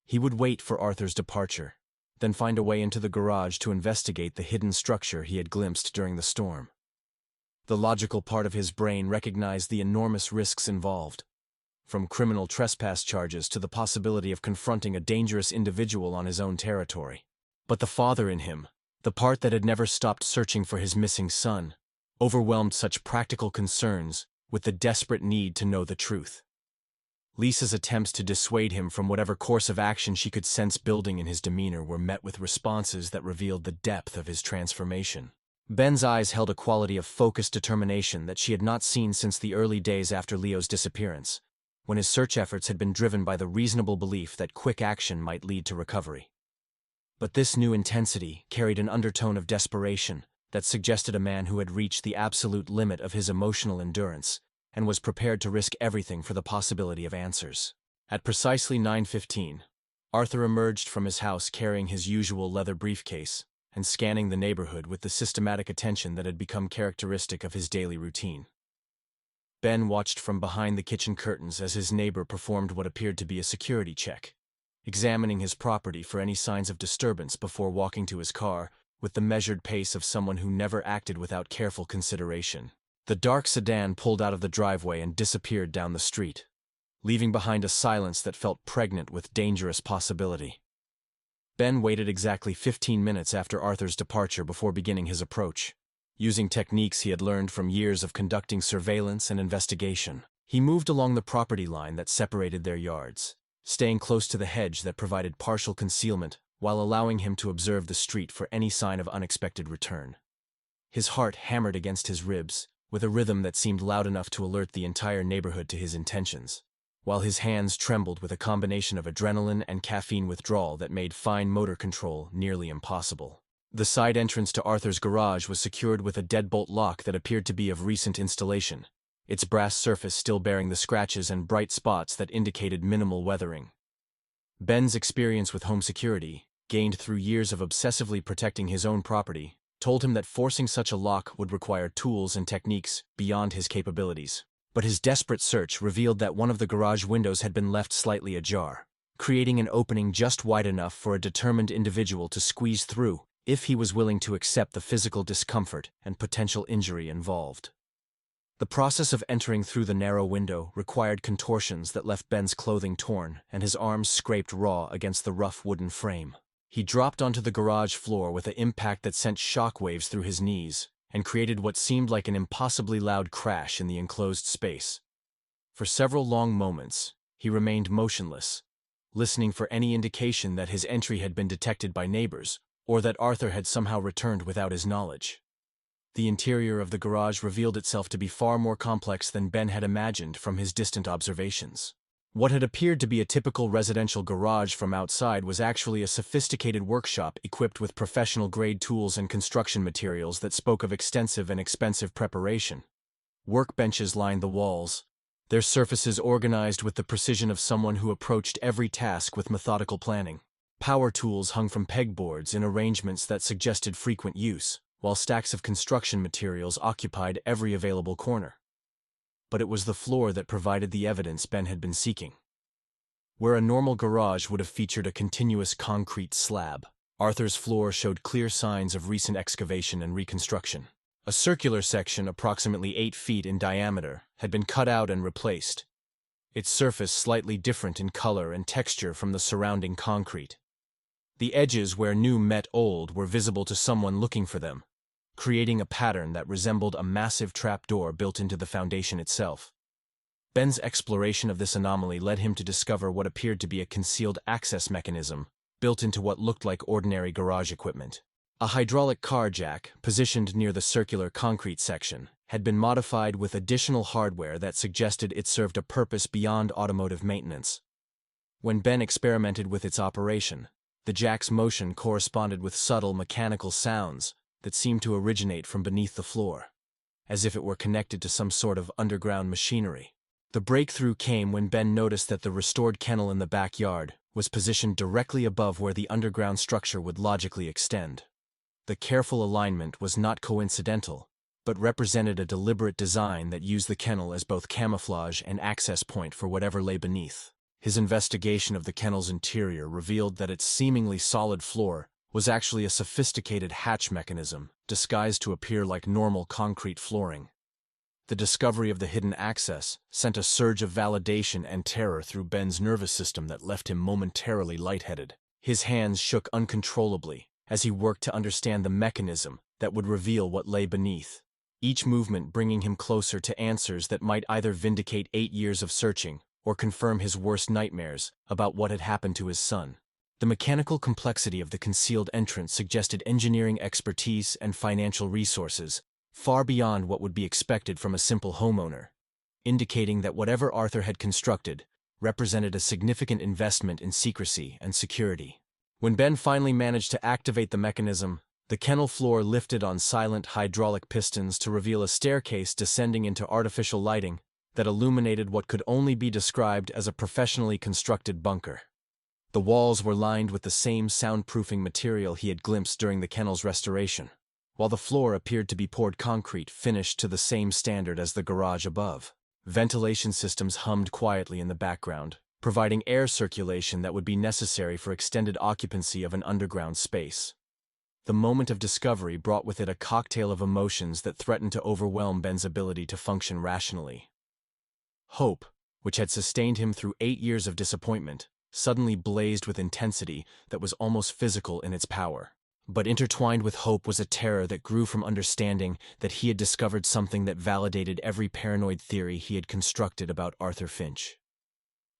He would wait for Arthur's departure, then find a way into the garage to investigate the hidden structure he had glimpsed during the storm. The logical part of his brain recognized the enormous risks involved, from criminal trespass charges to the possibility of confronting a dangerous individual on his own territory. But the father in him, the part that had never stopped searching for his missing son, overwhelmed such practical concerns with the desperate need to know the truth. Lisa's attempts to dissuade him from whatever course of action she could sense building in his demeanor were met with responses that revealed the depth of his transformation. Ben's eyes held a quality of focused determination that she had not seen since the early days after Leo's disappearance, when his search efforts had been driven by the reasonable belief that quick action might lead to recovery. But this new intensity carried an undertone of desperation that suggested a man who had reached the absolute limit of his emotional endurance and was prepared to risk everything for the possibility of answers. At precisely 9:15, Arthur emerged from his house carrying his usual leather briefcase and scanning the neighborhood with the systematic attention that had become characteristic of his daily routine. Ben watched from behind the kitchen curtains as his neighbor performed what appeared to be a security check, examining his property for any signs of disturbance before walking to his car with the measured pace of someone who never acted without careful consideration. The dark sedan pulled out of the driveway and disappeared down the street, leaving behind a silence that felt pregnant with dangerous possibility. Ben waited exactly 15 minutes after Arthur's departure before beginning his approach. Using techniques he had learned from years of conducting surveillance and investigation, he moved along the property line that separated their yards, staying close to the hedge that provided partial concealment while allowing him to observe the street for any sign of unexpected return. His heart hammered against his ribs, with a rhythm that seemed loud enough to alert the entire neighborhood to his intentions, while his hands trembled with a combination of adrenaline and caffeine withdrawal that made fine motor control nearly impossible. The side entrance to Arthur's garage was secured with a deadbolt lock that appeared to be of recent installation, its brass surface still bearing the scratches and bright spots that indicated minimal weathering. Ben's experience with home security, gained through years of obsessively protecting his own property, told him that forcing such a lock would require tools and techniques beyond his capabilities. But his desperate search revealed that one of the garage windows had been left slightly ajar, creating an opening just wide enough for a determined individual to squeeze through if he was willing to accept the physical discomfort and potential injury involved. The process of entering through the narrow window required contortions that left Ben's clothing torn and his arms scraped raw against the rough wooden frame. He dropped onto the garage floor with an impact that sent shockwaves through his knees and created what seemed like an impossibly loud crash in the enclosed space. For several long moments, he remained motionless, listening for any indication that his entry had been detected by neighbors, or that Arthur had somehow returned without his knowledge. The interior of the garage revealed itself to be far more complex than Ben had imagined from his distant observations. What had appeared to be a typical residential garage from outside was actually a sophisticated workshop equipped with professional-grade tools and construction materials that spoke of extensive and expensive preparation. Workbenches lined the walls, their surfaces organized with the precision of someone who approached every task with methodical planning. Power tools hung from pegboards in arrangements that suggested frequent use, while stacks of construction materials occupied every available corner. But it was the floor that provided the evidence Ben had been seeking. Where a normal garage would have featured a continuous concrete slab, Arthur's floor showed clear signs of recent excavation and reconstruction. A circular section approximately 8 feet in diameter had been cut out and replaced, its surface slightly different in color and texture from the surrounding concrete. The edges where new met old were visible to someone looking for them, creating a pattern that resembled a massive trapdoor built into the foundation itself. Ben's exploration of this anomaly led him to discover what appeared to be a concealed access mechanism built into what looked like ordinary garage equipment. A hydraulic car jack, positioned near the circular concrete section, had been modified with additional hardware that suggested it served a purpose beyond automotive maintenance. When Ben experimented with its operation, the jack's motion corresponded with subtle mechanical sounds that seemed to originate from beneath the floor, as if it were connected to some sort of underground machinery. The breakthrough came when Ben noticed that the restored kennel in the backyard was positioned directly above where the underground structure would logically extend. The careful alignment was not coincidental, but represented a deliberate design that used the kennel as both camouflage and access point for whatever lay beneath. His investigation of the kennel's interior revealed that its seemingly solid floor was actually a sophisticated hatch mechanism disguised to appear like normal concrete flooring. The discovery of the hidden access sent a surge of validation and terror through Ben's nervous system that left him momentarily lightheaded. His hands shook uncontrollably as he worked to understand the mechanism that would reveal what lay beneath, each movement bringing him closer to answers that might either vindicate 8 years of searching or confirm his worst nightmares about what had happened to his son. The mechanical complexity of the concealed entrance suggested engineering expertise and financial resources far beyond what would be expected from a simple homeowner, indicating that whatever Arthur had constructed represented a significant investment in secrecy and security. When Ben finally managed to activate the mechanism, the kennel floor lifted on silent hydraulic pistons to reveal a staircase descending into artificial lighting that illuminated what could only be described as a professionally constructed bunker. The walls were lined with the same soundproofing material he had glimpsed during the kennel's restoration, while the floor appeared to be poured concrete finished to the same standard as the garage above. Ventilation systems hummed quietly in the background, providing air circulation that would be necessary for extended occupancy of an underground space. The moment of discovery brought with it a cocktail of emotions that threatened to overwhelm Ben's ability to function rationally. Hope, which had sustained him through 8 years of disappointment, suddenly blazed with intensity that was almost physical in its power. But intertwined with hope was a terror that grew from understanding that he had discovered something that validated every paranoid theory he had constructed about Arthur Finch.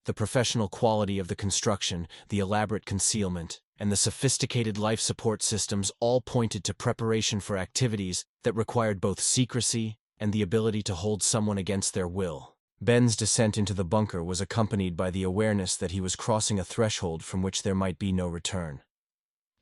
The professional quality of the construction, the elaborate concealment, and the sophisticated life support systems all pointed to preparation for activities that required both secrecy and the ability to hold someone against their will. Ben's descent into the bunker was accompanied by the awareness that he was crossing a threshold from which there might be no return.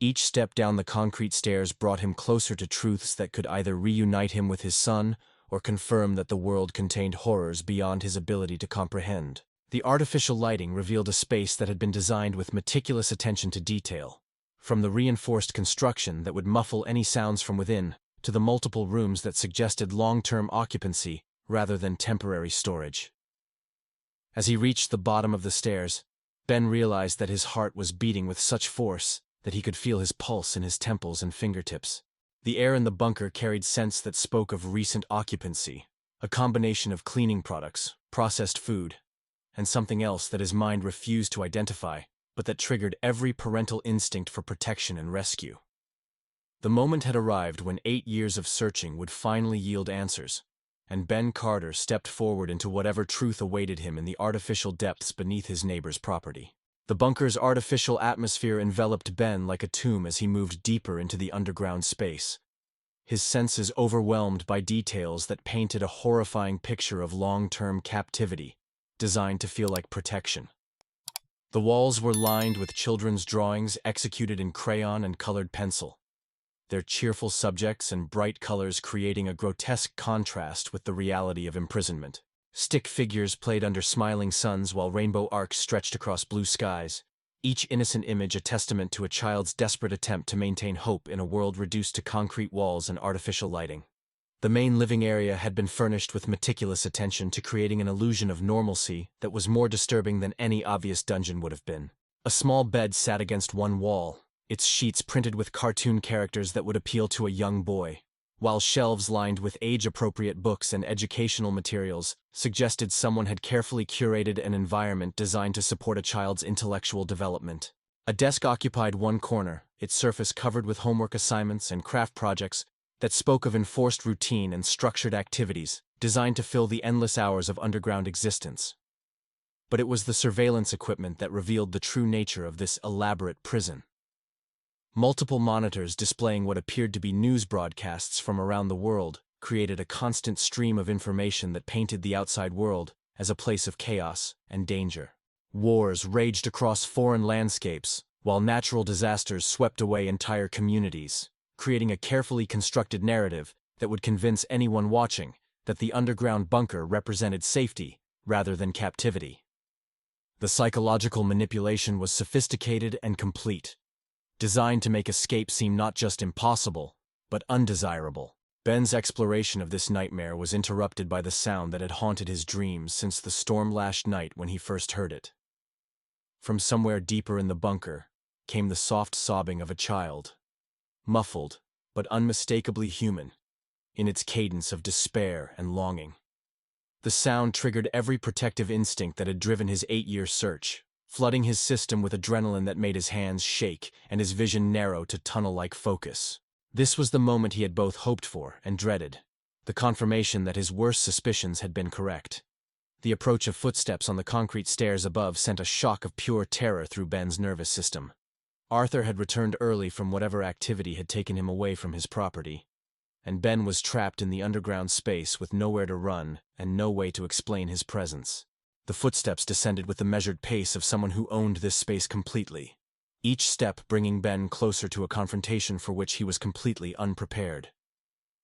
Each step down the concrete stairs brought him closer to truths that could either reunite him with his son or confirm that the world contained horrors beyond his ability to comprehend. The artificial lighting revealed a space that had been designed with meticulous attention to detail, from the reinforced construction that would muffle any sounds from within to the multiple rooms that suggested long-term occupancy rather than temporary storage. As he reached the bottom of the stairs, Ben realized that his heart was beating with such force that he could feel his pulse in his temples and fingertips. The air in the bunker carried scents that spoke of recent occupancy, a combination of cleaning products, processed food, and something else that his mind refused to identify, but that triggered every parental instinct for protection and rescue. The moment had arrived when 8 years of searching would finally yield answers, and Ben Carter stepped forward into whatever truth awaited him in the artificial depths beneath his neighbor's property. The bunker's artificial atmosphere enveloped Ben like a tomb as he moved deeper into the underground space, his senses overwhelmed by details that painted a horrifying picture of long-term captivity, designed to feel like protection. The walls were lined with children's drawings executed in crayon and colored pencil, their cheerful subjects and bright colors creating a grotesque contrast with the reality of imprisonment. Stick figures played under smiling suns while rainbow arcs stretched across blue skies, each innocent image a testament to a child's desperate attempt to maintain hope in a world reduced to concrete walls and artificial lighting. The main living area had been furnished with meticulous attention to creating an illusion of normalcy that was more disturbing than any obvious dungeon would have been. A small bed sat against one wall, its sheets printed with cartoon characters that would appeal to a young boy, while shelves lined with age-appropriate books and educational materials suggested someone had carefully curated an environment designed to support a child's intellectual development. A desk occupied one corner, its surface covered with homework assignments and craft projects that spoke of enforced routine and structured activities designed to fill the endless hours of underground existence. But it was the surveillance equipment that revealed the true nature of this elaborate prison. Multiple monitors displaying what appeared to be news broadcasts from around the world created a constant stream of information that painted the outside world as a place of chaos and danger. Wars raged across foreign landscapes, while natural disasters swept away entire communities, creating a carefully constructed narrative that would convince anyone watching that the underground bunker represented safety rather than captivity. The psychological manipulation was sophisticated and complete, designed to make escape seem not just impossible, but undesirable. Ben's exploration of this nightmare was interrupted by the sound that had haunted his dreams since the storm-lashed night when he first heard it. From somewhere deeper in the bunker came the soft sobbing of a child, muffled but unmistakably human, in its cadence of despair and longing. The sound triggered every protective instinct that had driven his 8-year search, flooding his system with adrenaline that made his hands shake and his vision narrow to tunnel-like focus. This was the moment he had both hoped for and dreaded, the confirmation that his worst suspicions had been correct. The approach of footsteps on the concrete stairs above sent a shock of pure terror through Ben's nervous system. Arthur had returned early from whatever activity had taken him away from his property, and Ben was trapped in the underground space with nowhere to run and no way to explain his presence. The footsteps descended with the measured pace of someone who owned this space completely, each step bringing Ben closer to a confrontation for which he was completely unprepared.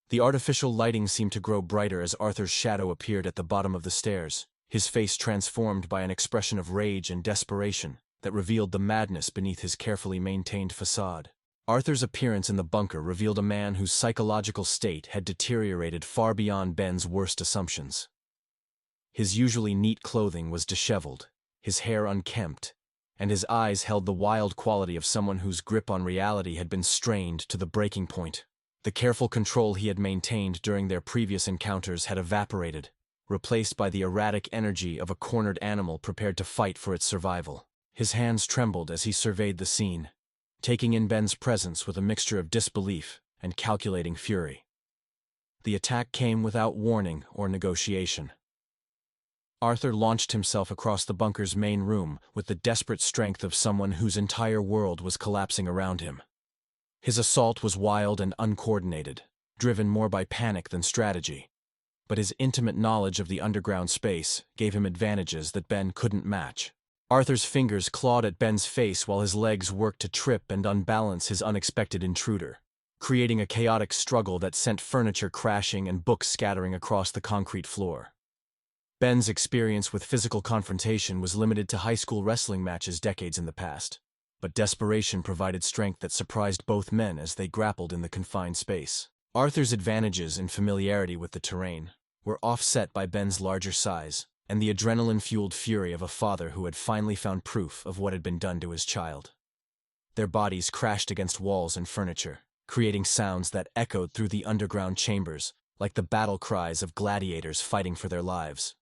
The artificial lighting seemed to grow brighter as Arthur's shadow appeared at the bottom of the stairs, his face transformed by an expression of rage and desperation that revealed the madness beneath his carefully maintained facade. Arthur's appearance in the bunker revealed a man whose psychological state had deteriorated far beyond Ben's worst assumptions. His usually neat clothing was disheveled, his hair unkempt, and his eyes held the wild quality of someone whose grip on reality had been strained to the breaking point. The careful control he had maintained during their previous encounters had evaporated, replaced by the erratic energy of a cornered animal prepared to fight for its survival. His hands trembled as he surveyed the scene, taking in Ben's presence with a mixture of disbelief and calculating fury. The attack came without warning or negotiation. Arthur launched himself across the bunker's main room with the desperate strength of someone whose entire world was collapsing around him. His assault was wild and uncoordinated, driven more by panic than strategy, but his intimate knowledge of the underground space gave him advantages that Ben couldn't match. Arthur's fingers clawed at Ben's face while his legs worked to trip and unbalance his unexpected intruder, creating a chaotic struggle that sent furniture crashing and books scattering across the concrete floor. Ben's experience with physical confrontation was limited to high school wrestling matches decades in the past, but desperation provided strength that surprised both men as they grappled in the confined space. Arthur's advantages in familiarity with the terrain were offset by Ben's larger size and the adrenaline-fueled fury of a father who had finally found proof of what had been done to his child. Their bodies crashed against walls and furniture, creating sounds that echoed through the underground chambers like the battle cries of gladiators fighting for their lives.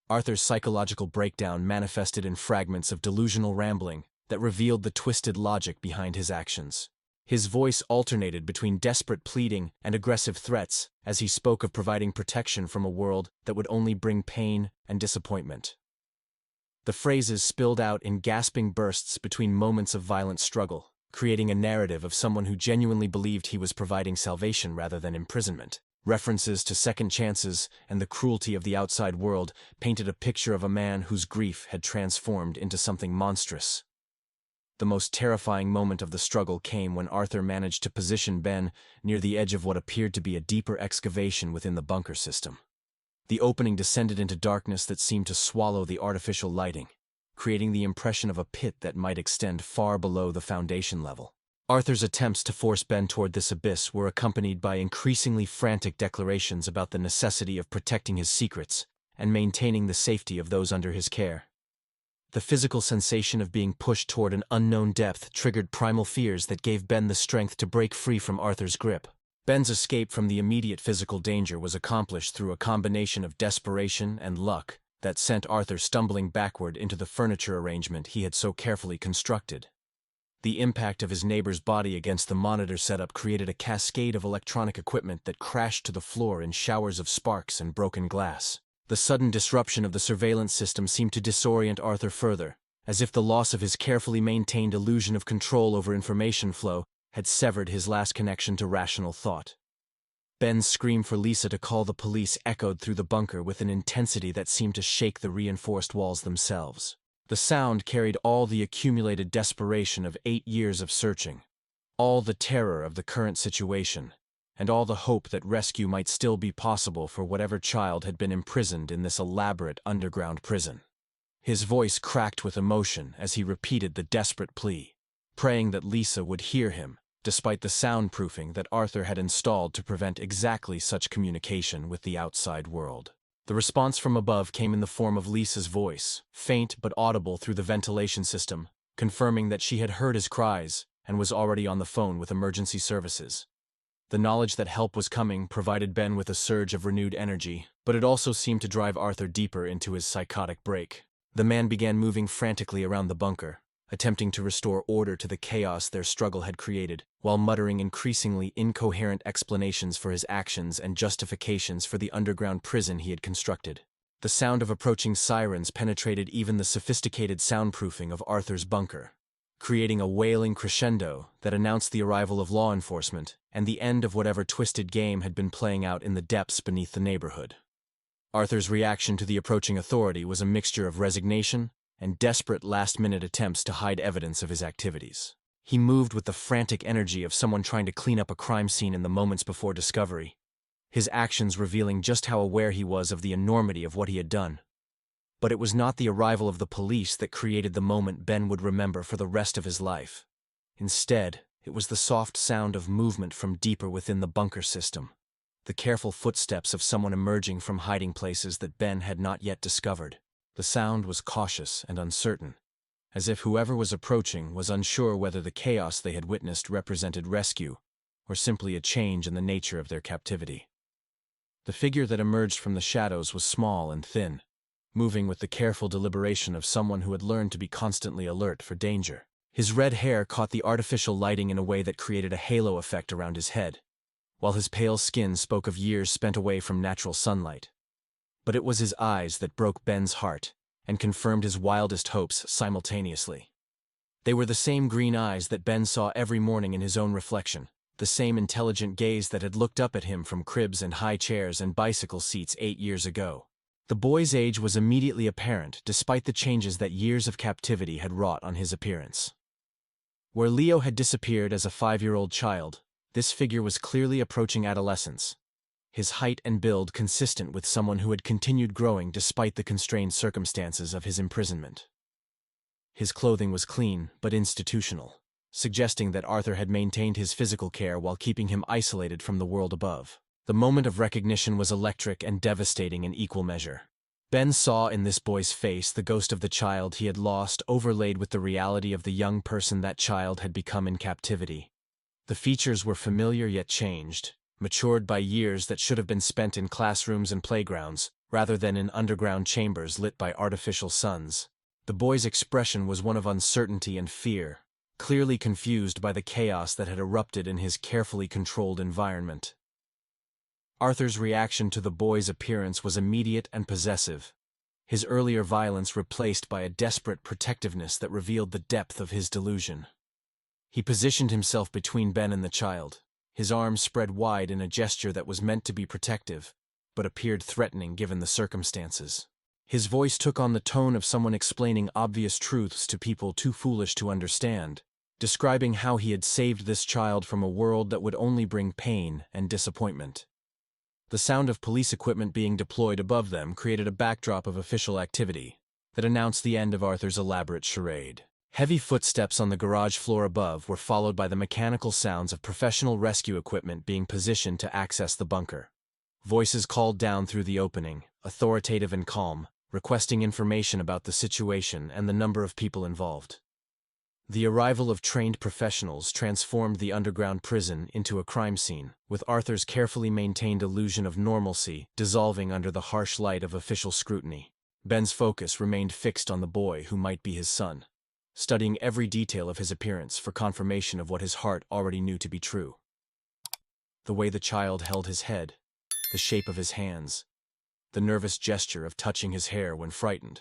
Arthur's psychological breakdown manifested in fragments of delusional rambling that revealed the twisted logic behind his actions. His voice alternated between desperate pleading and aggressive threats as he spoke of providing protection from a world that would only bring pain and disappointment. The phrases spilled out in gasping bursts between moments of violent struggle, creating a narrative of someone who genuinely believed he was providing salvation rather than imprisonment. References to second chances and the cruelty of the outside world painted a picture of a man whose grief had transformed into something monstrous. The most terrifying moment of the struggle came when Arthur managed to position Ben near the edge of what appeared to be a deeper excavation within the bunker system. The opening descended into darkness that seemed to swallow the artificial lighting, creating the impression of a pit that might extend far below the foundation level. Arthur's attempts to force Ben toward this abyss were accompanied by increasingly frantic declarations about the necessity of protecting his secrets and maintaining the safety of those under his care. The physical sensation of being pushed toward an unknown depth triggered primal fears that gave Ben the strength to break free from Arthur's grip. Ben's escape from the immediate physical danger was accomplished through a combination of desperation and luck that sent Arthur stumbling backward into the furniture arrangement he had so carefully constructed. The impact of his neighbor's body against the monitor setup created a cascade of electronic equipment that crashed to the floor in showers of sparks and broken glass. The sudden disruption of the surveillance system seemed to disorient Arthur further, as if the loss of his carefully maintained illusion of control over information flow had severed his last connection to rational thought. Ben's scream for Lisa to call the police echoed through the bunker with an intensity that seemed to shake the reinforced walls themselves. The sound carried all the accumulated desperation of 8 years of searching, all the terror of the current situation, and all the hope that rescue might still be possible for whatever child had been imprisoned in this elaborate underground prison. His voice cracked with emotion as he repeated the desperate plea, praying that Lisa would hear him, despite the soundproofing that Arthur had installed to prevent exactly such communication with the outside world. The response from above came in the form of Lisa's voice, faint but audible through the ventilation system, confirming that she had heard his cries and was already on the phone with emergency services. The knowledge that help was coming provided Ben with a surge of renewed energy, but it also seemed to drive Arthur deeper into his psychotic break. The man began moving frantically around the bunker, attempting to restore order to the chaos their struggle had created, while muttering increasingly incoherent explanations for his actions and justifications for the underground prison he had constructed. The sound of approaching sirens penetrated even the sophisticated soundproofing of Arthur's bunker, creating a wailing crescendo that announced the arrival of law enforcement and the end of whatever twisted game had been playing out in the depths beneath the neighborhood. Arthur's reaction to the approaching authority was a mixture of resignation and desperate last-minute attempts to hide evidence of his activities. He moved with the frantic energy of someone trying to clean up a crime scene in the moments before discovery, his actions revealing just how aware he was of the enormity of what he had done. But it was not the arrival of the police that created the moment Ben would remember for the rest of his life. Instead, it was the soft sound of movement from deeper within the bunker system, the careful footsteps of someone emerging from hiding places that Ben had not yet discovered. The sound was cautious and uncertain, as if whoever was approaching was unsure whether the chaos they had witnessed represented rescue or simply a change in the nature of their captivity. The figure that emerged from the shadows was small and thin, moving with the careful deliberation of someone who had learned to be constantly alert for danger. His red hair caught the artificial lighting in a way that created a halo effect around his head, while his pale skin spoke of years spent away from natural sunlight. But it was his eyes that broke Ben's heart and confirmed his wildest hopes simultaneously. They were the same green eyes that Ben saw every morning in his own reflection, the same intelligent gaze that had looked up at him from cribs and high chairs and bicycle seats 8 years ago. The boy's age was immediately apparent despite the changes that years of captivity had wrought on his appearance. Where Leo had disappeared as a 5-year-old child, this figure was clearly approaching adolescence, his height and build consistent with someone who had continued growing despite the constrained circumstances of his imprisonment. His clothing was clean but institutional, suggesting that Arthur had maintained his physical care while keeping him isolated from the world above. The moment of recognition was electric and devastating in equal measure. Ben saw in this boy's face the ghost of the child he had lost overlaid with the reality of the young person that child had become in captivity. The features were familiar yet changed, matured by years that should have been spent in classrooms and playgrounds, rather than in underground chambers lit by artificial suns. The boy's expression was one of uncertainty and fear, clearly confused by the chaos that had erupted in his carefully controlled environment. Arthur's reaction to the boy's appearance was immediate and possessive, his earlier violence replaced by a desperate protectiveness that revealed the depth of his delusion. He positioned himself between Ben and the child, his arms spread wide in a gesture that was meant to be protective, but appeared threatening given the circumstances. His voice took on the tone of someone explaining obvious truths to people too foolish to understand, describing how he had saved this child from a world that would only bring pain and disappointment. The sound of police equipment being deployed above them created a backdrop of official activity that announced the end of Arthur's elaborate charade. Heavy footsteps on the garage floor above were followed by the mechanical sounds of professional rescue equipment being positioned to access the bunker. Voices called down through the opening, authoritative and calm, requesting information about the situation and the number of people involved. The arrival of trained professionals transformed the underground prison into a crime scene, with Arthur's carefully maintained illusion of normalcy dissolving under the harsh light of official scrutiny. Ben's focus remained fixed on the boy who might be his son, studying every detail of his appearance for confirmation of what his heart already knew to be true. The way the child held his head, the shape of his hands, the nervous gesture of touching his hair when frightened,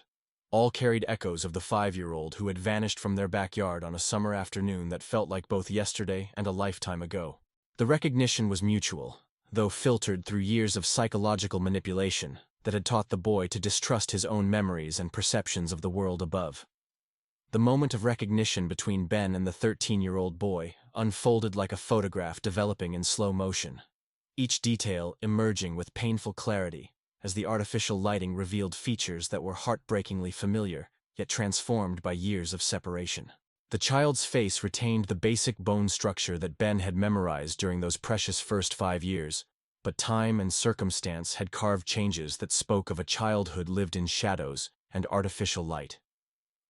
all carried echoes of the 5-year-old who had vanished from their backyard on a summer afternoon that felt like both yesterday and a lifetime ago. The recognition was mutual, though filtered through years of psychological manipulation that had taught the boy to distrust his own memories and perceptions of the world above. The moment of recognition between Ben and the 13-year-old boy unfolded like a photograph developing in slow motion, each detail emerging with painful clarity as the artificial lighting revealed features that were heartbreakingly familiar, yet transformed by years of separation. The child's face retained the basic bone structure that Ben had memorized during those precious first 5 years, but time and circumstance had carved changes that spoke of a childhood lived in shadows and artificial light.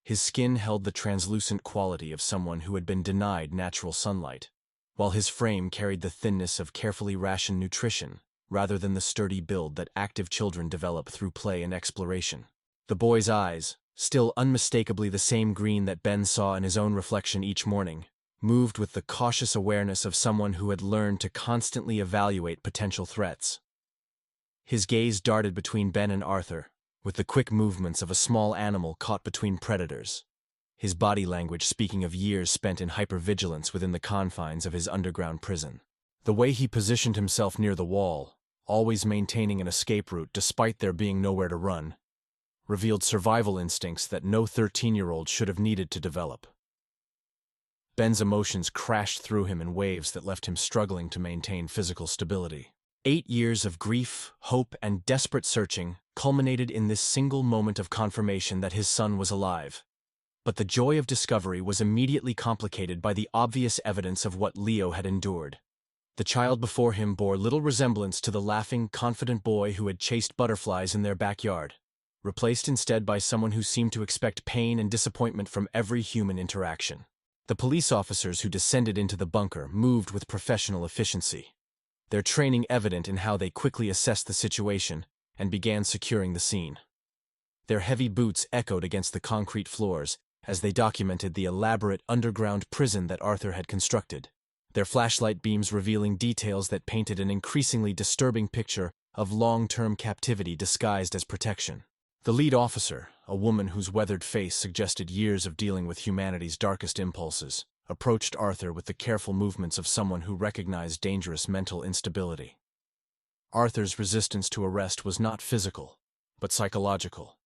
His skin held the translucent quality of someone who had been denied natural sunlight, while his frame carried the thinness of carefully rationed nutrition, rather than the sturdy build that active children develop through play and exploration. The boy's eyes, still unmistakably the same green that Ben saw in his own reflection each morning, moved with the cautious awareness of someone who had learned to constantly evaluate potential threats. His gaze darted between Ben and Arthur, with the quick movements of a small animal caught between predators, his body language speaking of years spent in hypervigilance within the confines of his underground prison. The way he positioned himself near the wall, always maintaining an escape route despite there being nowhere to run, revealed survival instincts that no 13-year-old should have needed to develop. Ben's emotions crashed through him in waves that left him struggling to maintain physical stability. 8 years of grief, hope, and desperate searching culminated in this single moment of confirmation that his son was alive. But the joy of discovery was immediately complicated by the obvious evidence of what Leo had endured. The child before him bore little resemblance to the laughing, confident boy who had chased butterflies in their backyard, replaced instead by someone who seemed to expect pain and disappointment from every human interaction. The police officers who descended into the bunker moved with professional efficiency, their training evident in how they quickly assessed the situation and began securing the scene. Their heavy boots echoed against the concrete floors as they documented the elaborate underground prison that Arthur had constructed, their flashlight beams revealing details that painted an increasingly disturbing picture of long-term captivity disguised as protection. The lead officer, a woman whose weathered face suggested years of dealing with humanity's darkest impulses, approached Arthur with the careful movements of someone who recognized dangerous mental instability. Arthur's resistance to arrest was not physical, but psychological,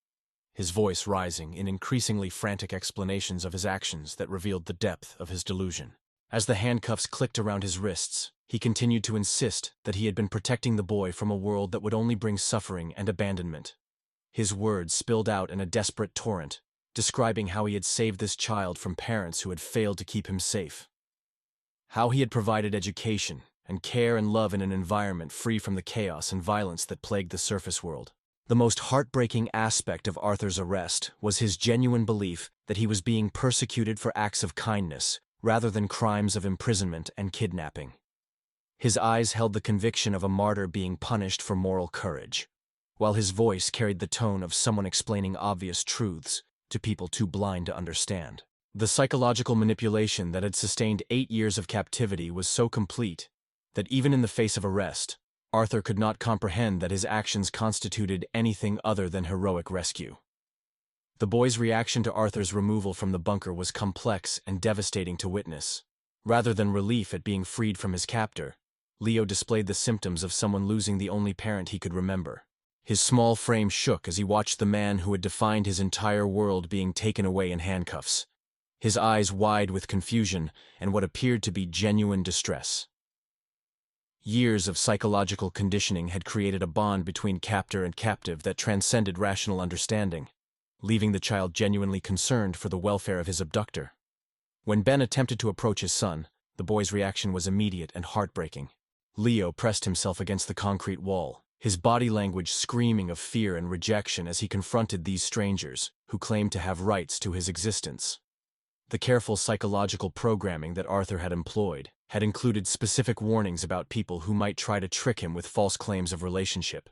his voice rising in increasingly frantic explanations of his actions that revealed the depth of his delusion. As the handcuffs clicked around his wrists, he continued to insist that he had been protecting the boy from a world that would only bring suffering and abandonment. His words spilled out in a desperate torrent, describing how he had saved this child from parents who had failed to keep him safe. How he had provided education and care and love in an environment free from the chaos and violence that plagued the surface world. The most heartbreaking aspect of Arthur's arrest was his genuine belief that he was being persecuted for acts of kindness rather than crimes of imprisonment and kidnapping. His eyes held the conviction of a martyr being punished for moral courage, while his voice carried the tone of someone explaining obvious truths to people too blind to understand. The psychological manipulation that had sustained 8 years of captivity was so complete that even in the face of arrest, Arthur could not comprehend that his actions constituted anything other than heroic rescue. The boy's reaction to Arthur's removal from the bunker was complex and devastating to witness. Rather than relief at being freed from his captor, Leo displayed the symptoms of someone losing the only parent he could remember. His small frame shook as he watched the man who had defined his entire world being taken away in handcuffs, his eyes wide with confusion and what appeared to be genuine distress. Years of psychological conditioning had created a bond between captor and captive that transcended rational understanding, leaving the child genuinely concerned for the welfare of his abductor. When Ben attempted to approach his son, the boy's reaction was immediate and heartbreaking. Leo pressed himself against the concrete wall, his body language screaming of fear and rejection as he confronted these strangers who claimed to have rights to his existence. The careful psychological programming that Arthur had employed had included specific warnings about people who might try to trick him with false claims of relationship,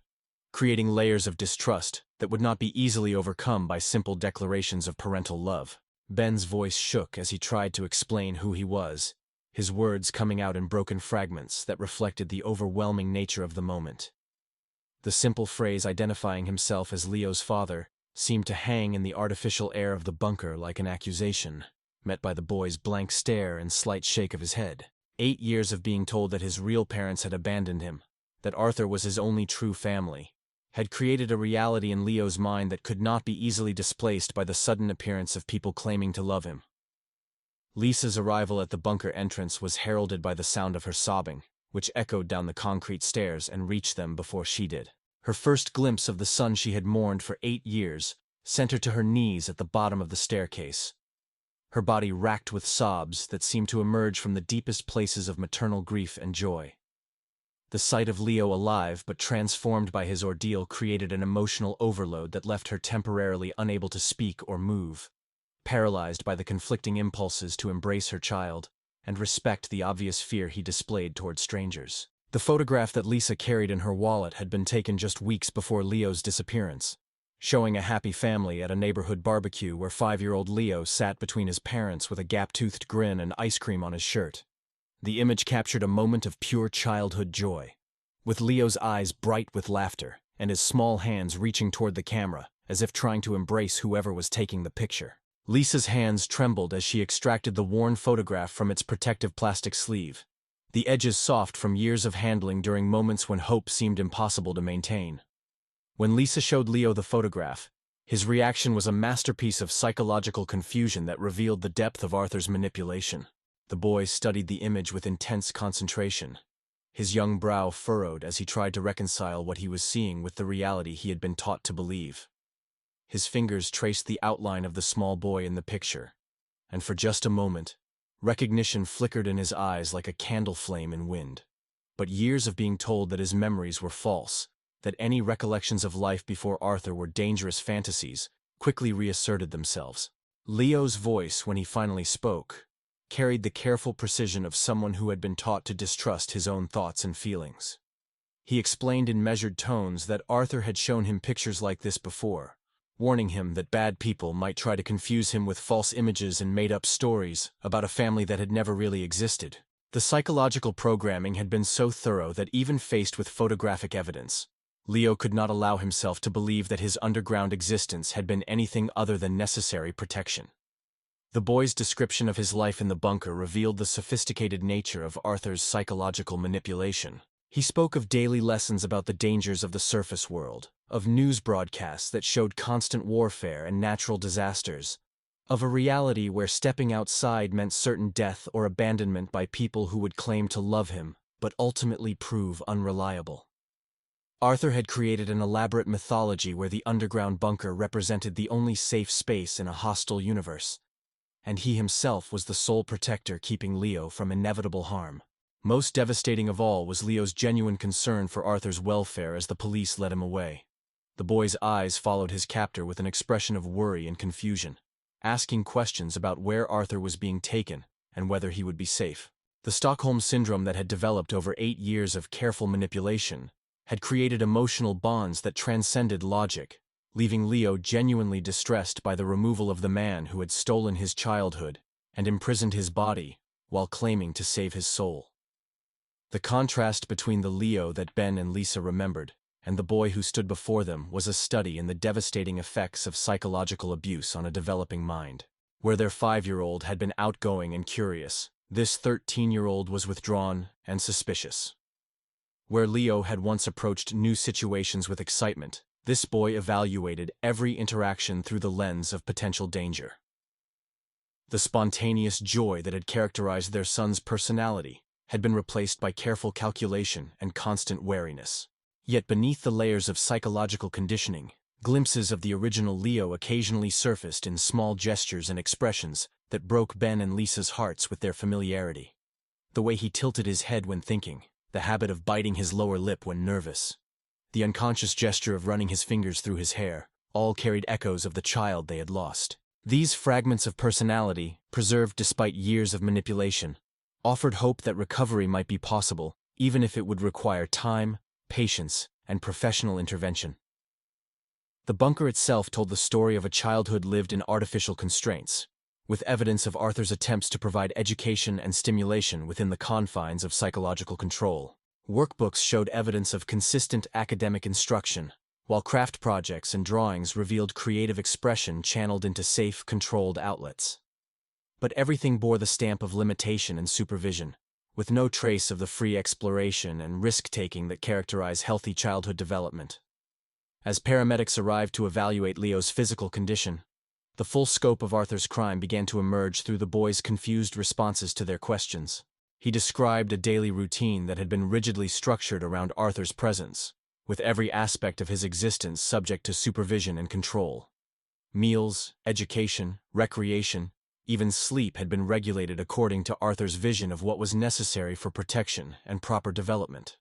creating layers of distrust that would not be easily overcome by simple declarations of parental love. Ben's voice shook as he tried to explain who he was, his words coming out in broken fragments that reflected the overwhelming nature of the moment. The simple phrase identifying himself as Leo's father seemed to hang in the artificial air of the bunker like an accusation, met by the boy's blank stare and slight shake of his head. 8 years of being told that his real parents had abandoned him, that Arthur was his only true family, had created a reality in Leo's mind that could not be easily displaced by the sudden appearance of people claiming to love him. Lisa's arrival at the bunker entrance was heralded by the sound of her sobbing, which echoed down the concrete stairs and reached them before she did. Her first glimpse of the son she had mourned for 8 years sent her to her knees at the bottom of the staircase, her body racked with sobs that seemed to emerge from the deepest places of maternal grief and joy. The sight of Leo alive but transformed by his ordeal created an emotional overload that left her temporarily unable to speak or move, paralyzed by the conflicting impulses to embrace her child and respect the obvious fear he displayed toward strangers. The photograph that Lisa carried in her wallet had been taken just weeks before Leo's disappearance, showing a happy family at a neighborhood barbecue where 5-year-old Leo sat between his parents with a gap-toothed grin and ice cream on his shirt. The image captured a moment of pure childhood joy, with Leo's eyes bright with laughter and his small hands reaching toward the camera, as if trying to embrace whoever was taking the picture. Lisa's hands trembled as she extracted the worn photograph from its protective plastic sleeve, the edges soft from years of handling during moments when hope seemed impossible to maintain. When Lisa showed Leo the photograph, his reaction was a masterpiece of psychological confusion that revealed the depth of Arthur's manipulation. The boy studied the image with intense concentration, his young brow furrowed as he tried to reconcile what he was seeing with the reality he had been taught to believe. His fingers traced the outline of the small boy in the picture, and for just a moment, recognition flickered in his eyes like a candle flame in wind. But years of being told that his memories were false, that any recollections of life before Arthur were dangerous fantasies, quickly reasserted themselves. Leo's voice, when he finally spoke, carried the careful precision of someone who had been taught to distrust his own thoughts and feelings. He explained in measured tones that Arthur had shown him pictures like this before, warning him that bad people might try to confuse him with false images and made-up stories about a family that had never really existed. The psychological programming had been so thorough that even faced with photographic evidence, Leo could not allow himself to believe that his underground existence had been anything other than necessary protection. The boy's description of his life in the bunker revealed the sophisticated nature of Arthur's psychological manipulation. He spoke of daily lessons about the dangers of the surface world, of news broadcasts that showed constant warfare and natural disasters, of a reality where stepping outside meant certain death or abandonment by people who would claim to love him, but ultimately prove unreliable. Arthur had created an elaborate mythology where the underground bunker represented the only safe space in a hostile universe, and he himself was the sole protector keeping Leo from inevitable harm. Most devastating of all was Leo's genuine concern for Arthur's welfare as the police led him away. The boy's eyes followed his captor with an expression of worry and confusion, asking questions about where Arthur was being taken and whether he would be safe. The Stockholm Syndrome that had developed over 8 years of careful manipulation had created emotional bonds that transcended logic, leaving Leo genuinely distressed by the removal of the man who had stolen his childhood and imprisoned his body while claiming to save his soul. The contrast between the Leo that Ben and Lisa remembered and the boy who stood before them was a study in the devastating effects of psychological abuse on a developing mind. Where their 5-year-old had been outgoing and curious, this 13-year-old was withdrawn and suspicious. Where Leo had once approached new situations with excitement, this boy evaluated every interaction through the lens of potential danger. The spontaneous joy that had characterized their son's personality had been replaced by careful calculation and constant wariness. Yet beneath the layers of psychological conditioning, glimpses of the original Leo occasionally surfaced in small gestures and expressions that broke Ben and Lisa's hearts with their familiarity. The way he tilted his head when thinking, the habit of biting his lower lip when nervous, the unconscious gesture of running his fingers through his hair, all carried echoes of the child they had lost. These fragments of personality, preserved despite years of manipulation, offered hope that recovery might be possible, even if it would require time, patience, and professional intervention. The bunker itself told the story of a childhood lived in artificial constraints, with evidence of Arthur's attempts to provide education and stimulation within the confines of psychological control. Workbooks showed evidence of consistent academic instruction, while craft projects and drawings revealed creative expression channeled into safe, controlled outlets. But everything bore the stamp of limitation and supervision, with no trace of the free exploration and risk-taking that characterize healthy childhood development. As paramedics arrived to evaluate Leo's physical condition, the full scope of Arthur's crime began to emerge through the boy's confused responses to their questions. He described a daily routine that had been rigidly structured around Arthur's presence, with every aspect of his existence subject to supervision and control. Meals, education, recreation, even sleep had been regulated according to Arthur's vision of what was necessary for protection and proper development.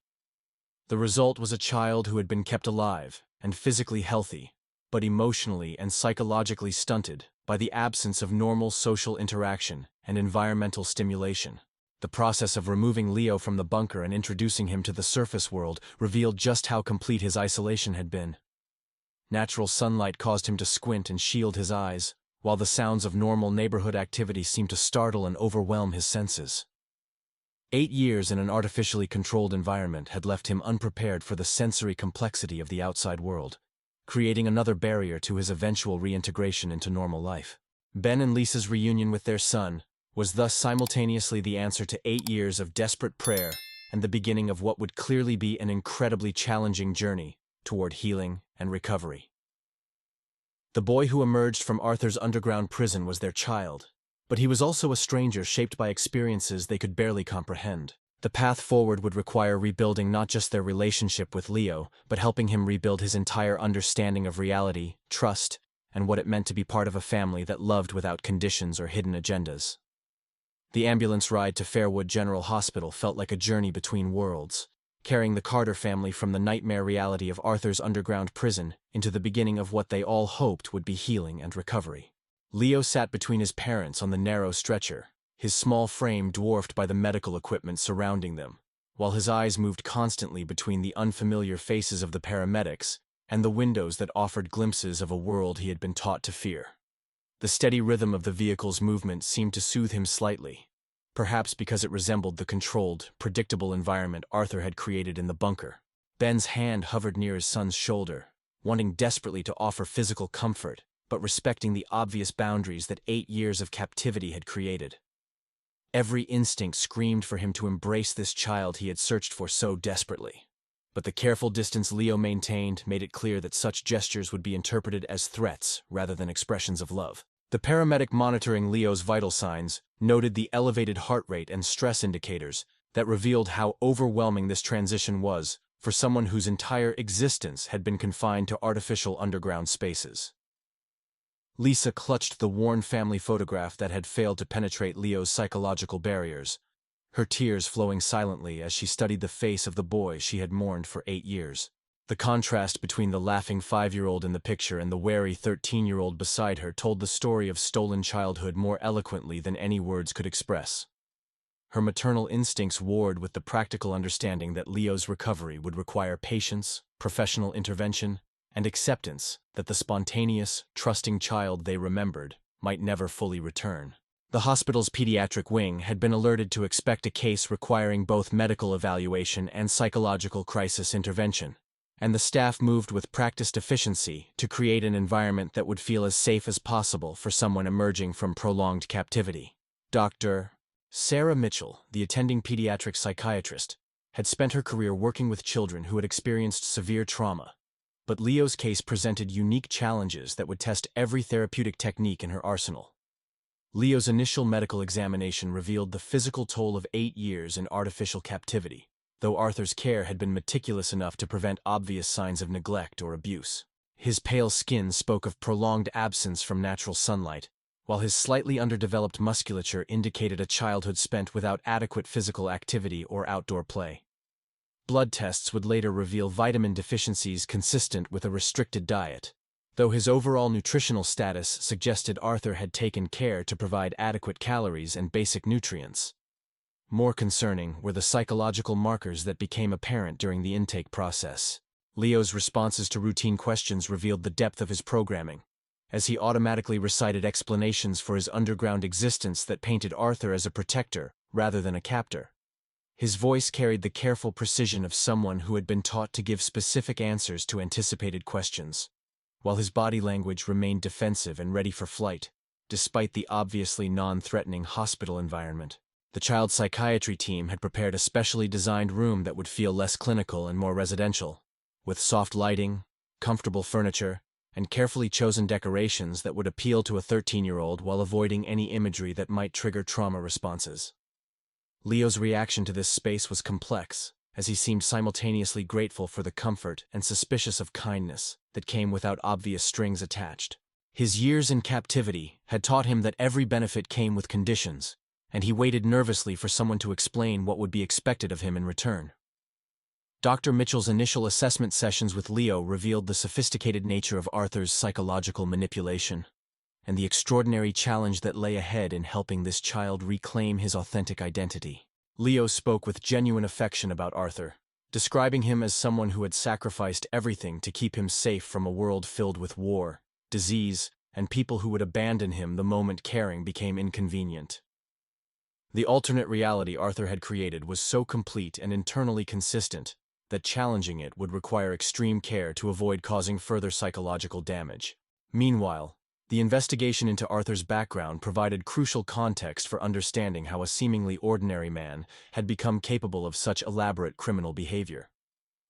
The result was a child who had been kept alive and physically healthy, but emotionally and psychologically stunted by the absence of normal social interaction and environmental stimulation. The process of removing Leo from the bunker and introducing him to the surface world revealed just how complete his isolation had been. Natural sunlight caused him to squint and shield his eyes, while the sounds of normal neighborhood activity seemed to startle and overwhelm his senses. 8 years in an artificially controlled environment had left him unprepared for the sensory complexity of the outside world, creating another barrier to his eventual reintegration into normal life. Ben and Lisa's reunion with their son was thus simultaneously the answer to 8 years of desperate prayer and the beginning of what would clearly be an incredibly challenging journey toward healing and recovery. The boy who emerged from Arthur's underground prison was their child, but he was also a stranger shaped by experiences they could barely comprehend. The path forward would require rebuilding not just their relationship with Leo, but helping him rebuild his entire understanding of reality, trust, and what it meant to be part of a family that loved without conditions or hidden agendas. The ambulance ride to Fairwood General Hospital felt like a journey between worlds, carrying the Carter family from the nightmare reality of Arthur's underground prison into the beginning of what they all hoped would be healing and recovery. Leo sat between his parents on the narrow stretcher, his small frame dwarfed by the medical equipment surrounding them, while his eyes moved constantly between the unfamiliar faces of the paramedics and the windows that offered glimpses of a world he had been taught to fear. The steady rhythm of the vehicle's movement seemed to soothe him slightly, perhaps because it resembled the controlled, predictable environment Arthur had created in the bunker. Ben's hand hovered near his son's shoulder, wanting desperately to offer physical comfort, but respecting the obvious boundaries that 8 years of captivity had created. Every instinct screamed for him to embrace this child he had searched for so desperately. But the careful distance Leo maintained made it clear that such gestures would be interpreted as threats rather than expressions of love. The paramedic monitoring Leo's vital signs noted the elevated heart rate and stress indicators that revealed how overwhelming this transition was for someone whose entire existence had been confined to artificial underground spaces. Lisa clutched the worn family photograph that had failed to penetrate Leo's psychological barriers, her tears flowing silently as she studied the face of the boy she had mourned for 8 years. The contrast between the laughing 5-year-old in the picture and the wary 13-year-old beside her told the story of stolen childhood more eloquently than any words could express. Her maternal instincts warred with the practical understanding that Leo's recovery would require patience, professional intervention, and acceptance that the spontaneous, trusting child they remembered might never fully return. The hospital's pediatric wing had been alerted to expect a case requiring both medical evaluation and psychological crisis intervention, and the staff moved with practiced efficiency to create an environment that would feel as safe as possible for someone emerging from prolonged captivity. Dr. Sarah Mitchell, the attending pediatric psychiatrist, had spent her career working with children who had experienced severe trauma, but Leo's case presented unique challenges that would test every therapeutic technique in her arsenal. Leo's initial medical examination revealed the physical toll of 8 years in artificial captivity, though Arthur's care had been meticulous enough to prevent obvious signs of neglect or abuse. His pale skin spoke of prolonged absence from natural sunlight, while his slightly underdeveloped musculature indicated a childhood spent without adequate physical activity or outdoor play. Blood tests would later reveal vitamin deficiencies consistent with a restricted diet, though his overall nutritional status suggested Arthur had taken care to provide adequate calories and basic nutrients. More concerning were the psychological markers that became apparent during the intake process. Leo's responses to routine questions revealed the depth of his programming, as he automatically recited explanations for his underground existence that painted Arthur as a protector rather than a captor. His voice carried the careful precision of someone who had been taught to give specific answers to anticipated questions, while his body language remained defensive and ready for flight, despite the obviously non-threatening hospital environment. The child psychiatry team had prepared a specially designed room that would feel less clinical and more residential, with soft lighting, comfortable furniture, and carefully chosen decorations that would appeal to a 13-year-old while avoiding any imagery that might trigger trauma responses. Leo's reaction to this space was complex, as he seemed simultaneously grateful for the comfort and suspicious of kindness that came without obvious strings attached. His years in captivity had taught him that every benefit came with conditions, and he waited nervously for someone to explain what would be expected of him in return. Dr. Mitchell's initial assessment sessions with Leo revealed the sophisticated nature of Arthur's psychological manipulation, and the extraordinary challenge that lay ahead in helping this child reclaim his authentic identity. Leo spoke with genuine affection about Arthur, describing him as someone who had sacrificed everything to keep him safe from a world filled with war, disease, and people who would abandon him the moment caring became inconvenient. The alternate reality Arthur had created was so complete and internally consistent that challenging it would require extreme care to avoid causing further psychological damage. Meanwhile, the investigation into Arthur's background provided crucial context for understanding how a seemingly ordinary man had become capable of such elaborate criminal behavior.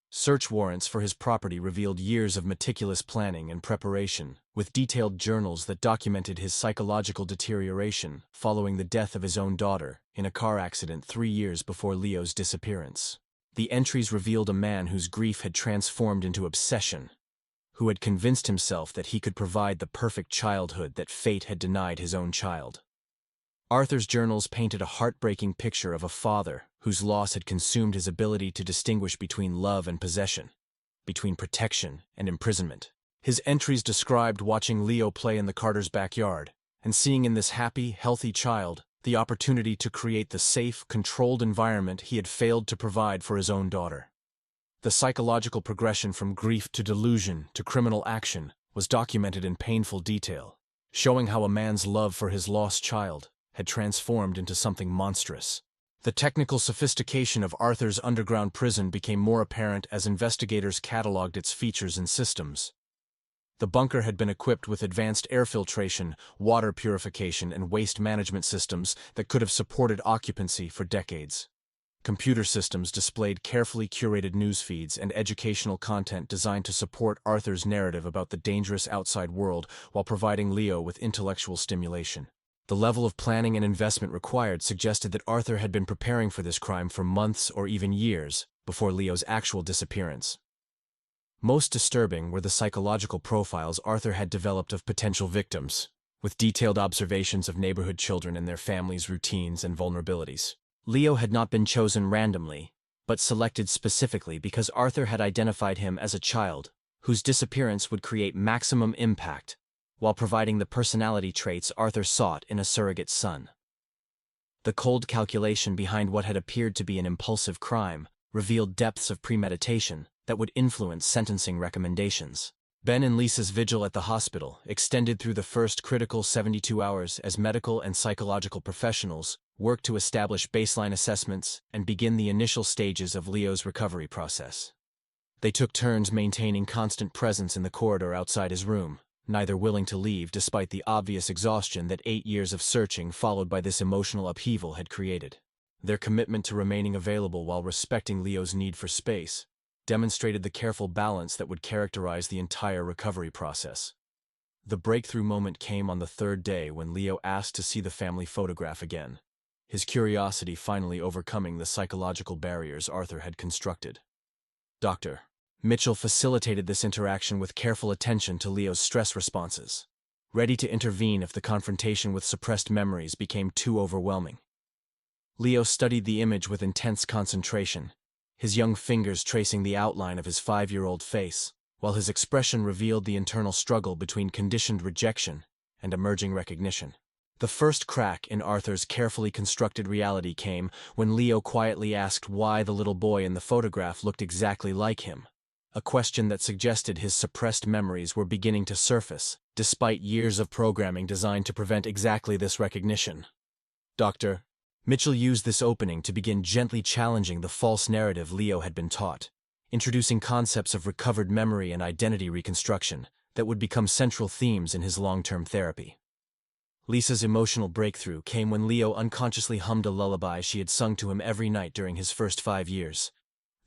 Search warrants for his property revealed years of meticulous planning and preparation, with detailed journals that documented his psychological deterioration following the death of his own daughter in a car accident 3 years before Leo's disappearance. The entries revealed a man whose grief had transformed into obsession, who had convinced himself that he could provide the perfect childhood that fate had denied his own child. Arthur's journals painted a heartbreaking picture of a father whose loss had consumed his ability to distinguish between love and possession, between protection and imprisonment. His entries described watching Leo play in the Carter's backyard and seeing in this happy, healthy child the opportunity to create the safe, controlled environment he had failed to provide for his own daughter. The psychological progression from grief to delusion to criminal action was documented in painful detail, showing how a man's love for his lost child had transformed into something monstrous. The technical sophistication of Arthur's underground prison became more apparent as investigators cataloged its features and systems. The bunker had been equipped with advanced air filtration, water purification, and waste management systems that could have supported occupancy for decades. Computer systems displayed carefully curated news feeds and educational content designed to support Arthur's narrative about the dangerous outside world while providing Leo with intellectual stimulation. The level of planning and investment required suggested that Arthur had been preparing for this crime for months or even years before Leo's actual disappearance. Most disturbing were the psychological profiles Arthur had developed of potential victims, with detailed observations of neighborhood children and their families' routines and vulnerabilities. Leo had not been chosen randomly, but selected specifically because Arthur had identified him as a child whose disappearance would create maximum impact while providing the personality traits Arthur sought in a surrogate son. The cold calculation behind what had appeared to be an impulsive crime revealed depths of premeditation that would influence sentencing recommendations. Ben and Lisa's vigil at the hospital extended through the first critical 72 hours as medical and psychological professionals worked to establish baseline assessments and begin the initial stages of Leo's recovery process. They took turns maintaining constant presence in the corridor outside his room, neither willing to leave despite the obvious exhaustion that 8 years of searching followed by this emotional upheaval had created. Their commitment to remaining available while respecting Leo's need for space demonstrated the careful balance that would characterize the entire recovery process. The breakthrough moment came on the 3rd day when Leo asked to see the family photograph again, his curiosity finally overcoming the psychological barriers Arthur had constructed. Dr. Mitchell facilitated this interaction with careful attention to Leo's stress responses, ready to intervene if the confrontation with suppressed memories became too overwhelming. Leo studied the image with intense concentration, his young fingers tracing the outline of his 5-year-old face, while his expression revealed the internal struggle between conditioned rejection and emerging recognition. The first crack in Arthur's carefully constructed reality came when Leo quietly asked why the little boy in the photograph looked exactly like him, a question that suggested his suppressed memories were beginning to surface, despite years of programming designed to prevent exactly this recognition. Dr. Mitchell used this opening to begin gently challenging the false narrative Leo had been taught, introducing concepts of recovered memory and identity reconstruction that would become central themes in his long-term therapy. Lisa's emotional breakthrough came when Leo unconsciously hummed a lullaby she had sung to him every night during his first 5 years,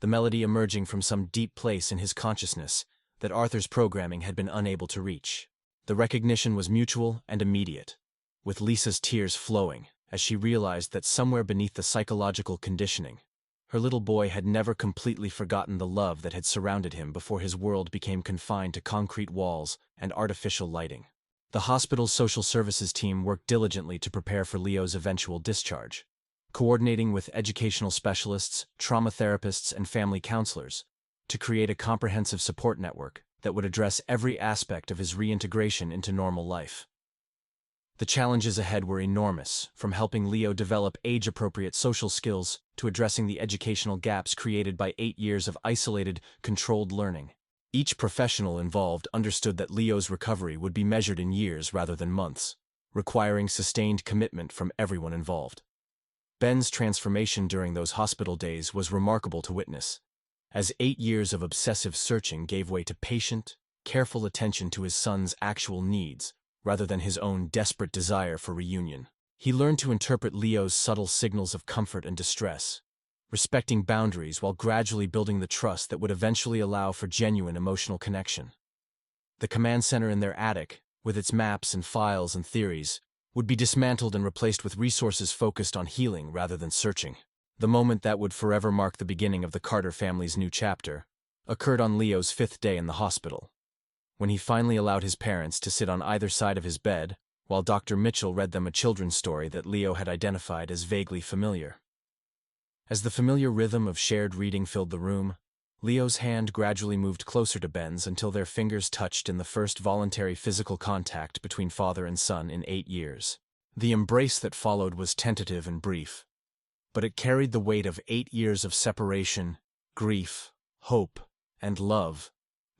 the melody emerging from some deep place in his consciousness that Arthur's programming had been unable to reach. The recognition was mutual and immediate, with Lisa's tears flowing as she realized that somewhere beneath the psychological conditioning, her little boy had never completely forgotten the love that had surrounded him before his world became confined to concrete walls and artificial lighting. The hospital's social services team worked diligently to prepare for Leo's eventual discharge, coordinating with educational specialists, trauma therapists, and family counselors to create a comprehensive support network that would address every aspect of his reintegration into normal life. The challenges ahead were enormous, from helping Leo develop age-appropriate social skills to addressing the educational gaps created by 8 years of isolated, controlled learning. Each professional involved understood that Leo's recovery would be measured in years rather than months, requiring sustained commitment from everyone involved. Ben's transformation during those hospital days was remarkable to witness, as 8 years of obsessive searching gave way to patient, careful attention to his son's actual needs, rather than his own desperate desire for reunion. He learned to interpret Leo's subtle signals of comfort and distress, respecting boundaries while gradually building the trust that would eventually allow for genuine emotional connection. The command center in their attic, with its maps and files and theories, would be dismantled and replaced with resources focused on healing rather than searching. The moment that would forever mark the beginning of the Carter family's new chapter occurred on Leo's 5th day in the hospital, when he finally allowed his parents to sit on either side of his bed while Dr. Mitchell read them a children's story that Leo had identified as vaguely familiar. As the familiar rhythm of shared reading filled the room, Leo's hand gradually moved closer to Ben's until their fingers touched in the first voluntary physical contact between father and son in 8 years. The embrace that followed was tentative and brief, but it carried the weight of 8 years of separation, grief, hope, and love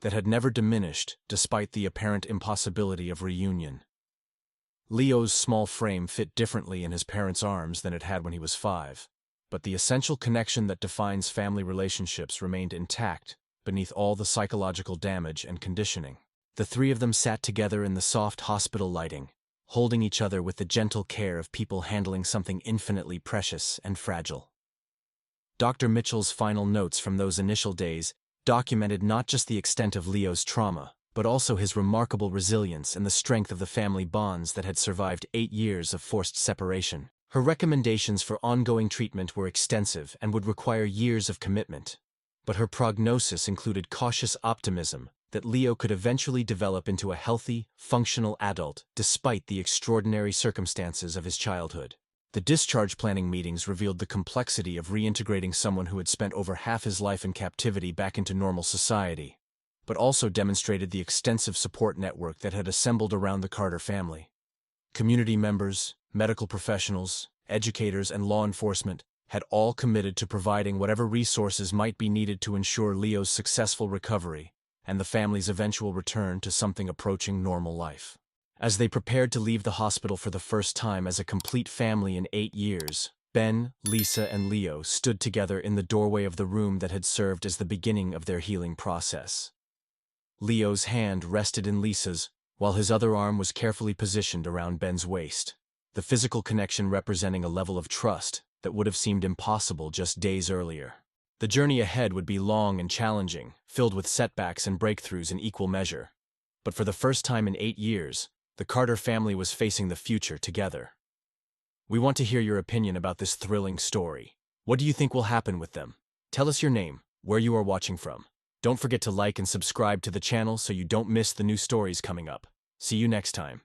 that had never diminished despite the apparent impossibility of reunion. Leo's small frame fit differently in his parents' arms than it had when he was 5, but the essential connection that defines family relationships remained intact beneath all the psychological damage and conditioning. The three of them sat together in the soft hospital lighting, holding each other with the gentle care of people handling something infinitely precious and fragile. Dr. Mitchell's final notes from those initial days documented not just the extent of Leo's trauma, but also his remarkable resilience and the strength of the family bonds that had survived 8 years of forced separation. Her recommendations for ongoing treatment were extensive and would require years of commitment, but her prognosis included cautious optimism that Leo could eventually develop into a healthy, functional adult despite the extraordinary circumstances of his childhood. The discharge planning meetings revealed the complexity of reintegrating someone who had spent over half his life in captivity back into normal society, but also demonstrated the extensive support network that had assembled around the Carter family. Community members, medical professionals, educators, and law enforcement had all committed to providing whatever resources might be needed to ensure Leo's successful recovery and the family's eventual return to something approaching normal life. As they prepared to leave the hospital for the first time as a complete family in 8 years, Ben, Lisa, and Leo stood together in the doorway of the room that had served as the beginning of their healing process. Leo's hand rested in Lisa's, while his other arm was carefully positioned around Ben's waist, the physical connection representing a level of trust that would have seemed impossible just days earlier. The journey ahead would be long and challenging, filled with setbacks and breakthroughs in equal measure. But for the first time in 8 years, the Carter family was facing the future together. We want to hear your opinion about this thrilling story. What do you think will happen with them? Tell us your name, where you are watching from. Don't forget to like and subscribe to the channel so you don't miss the new stories coming up. See you next time.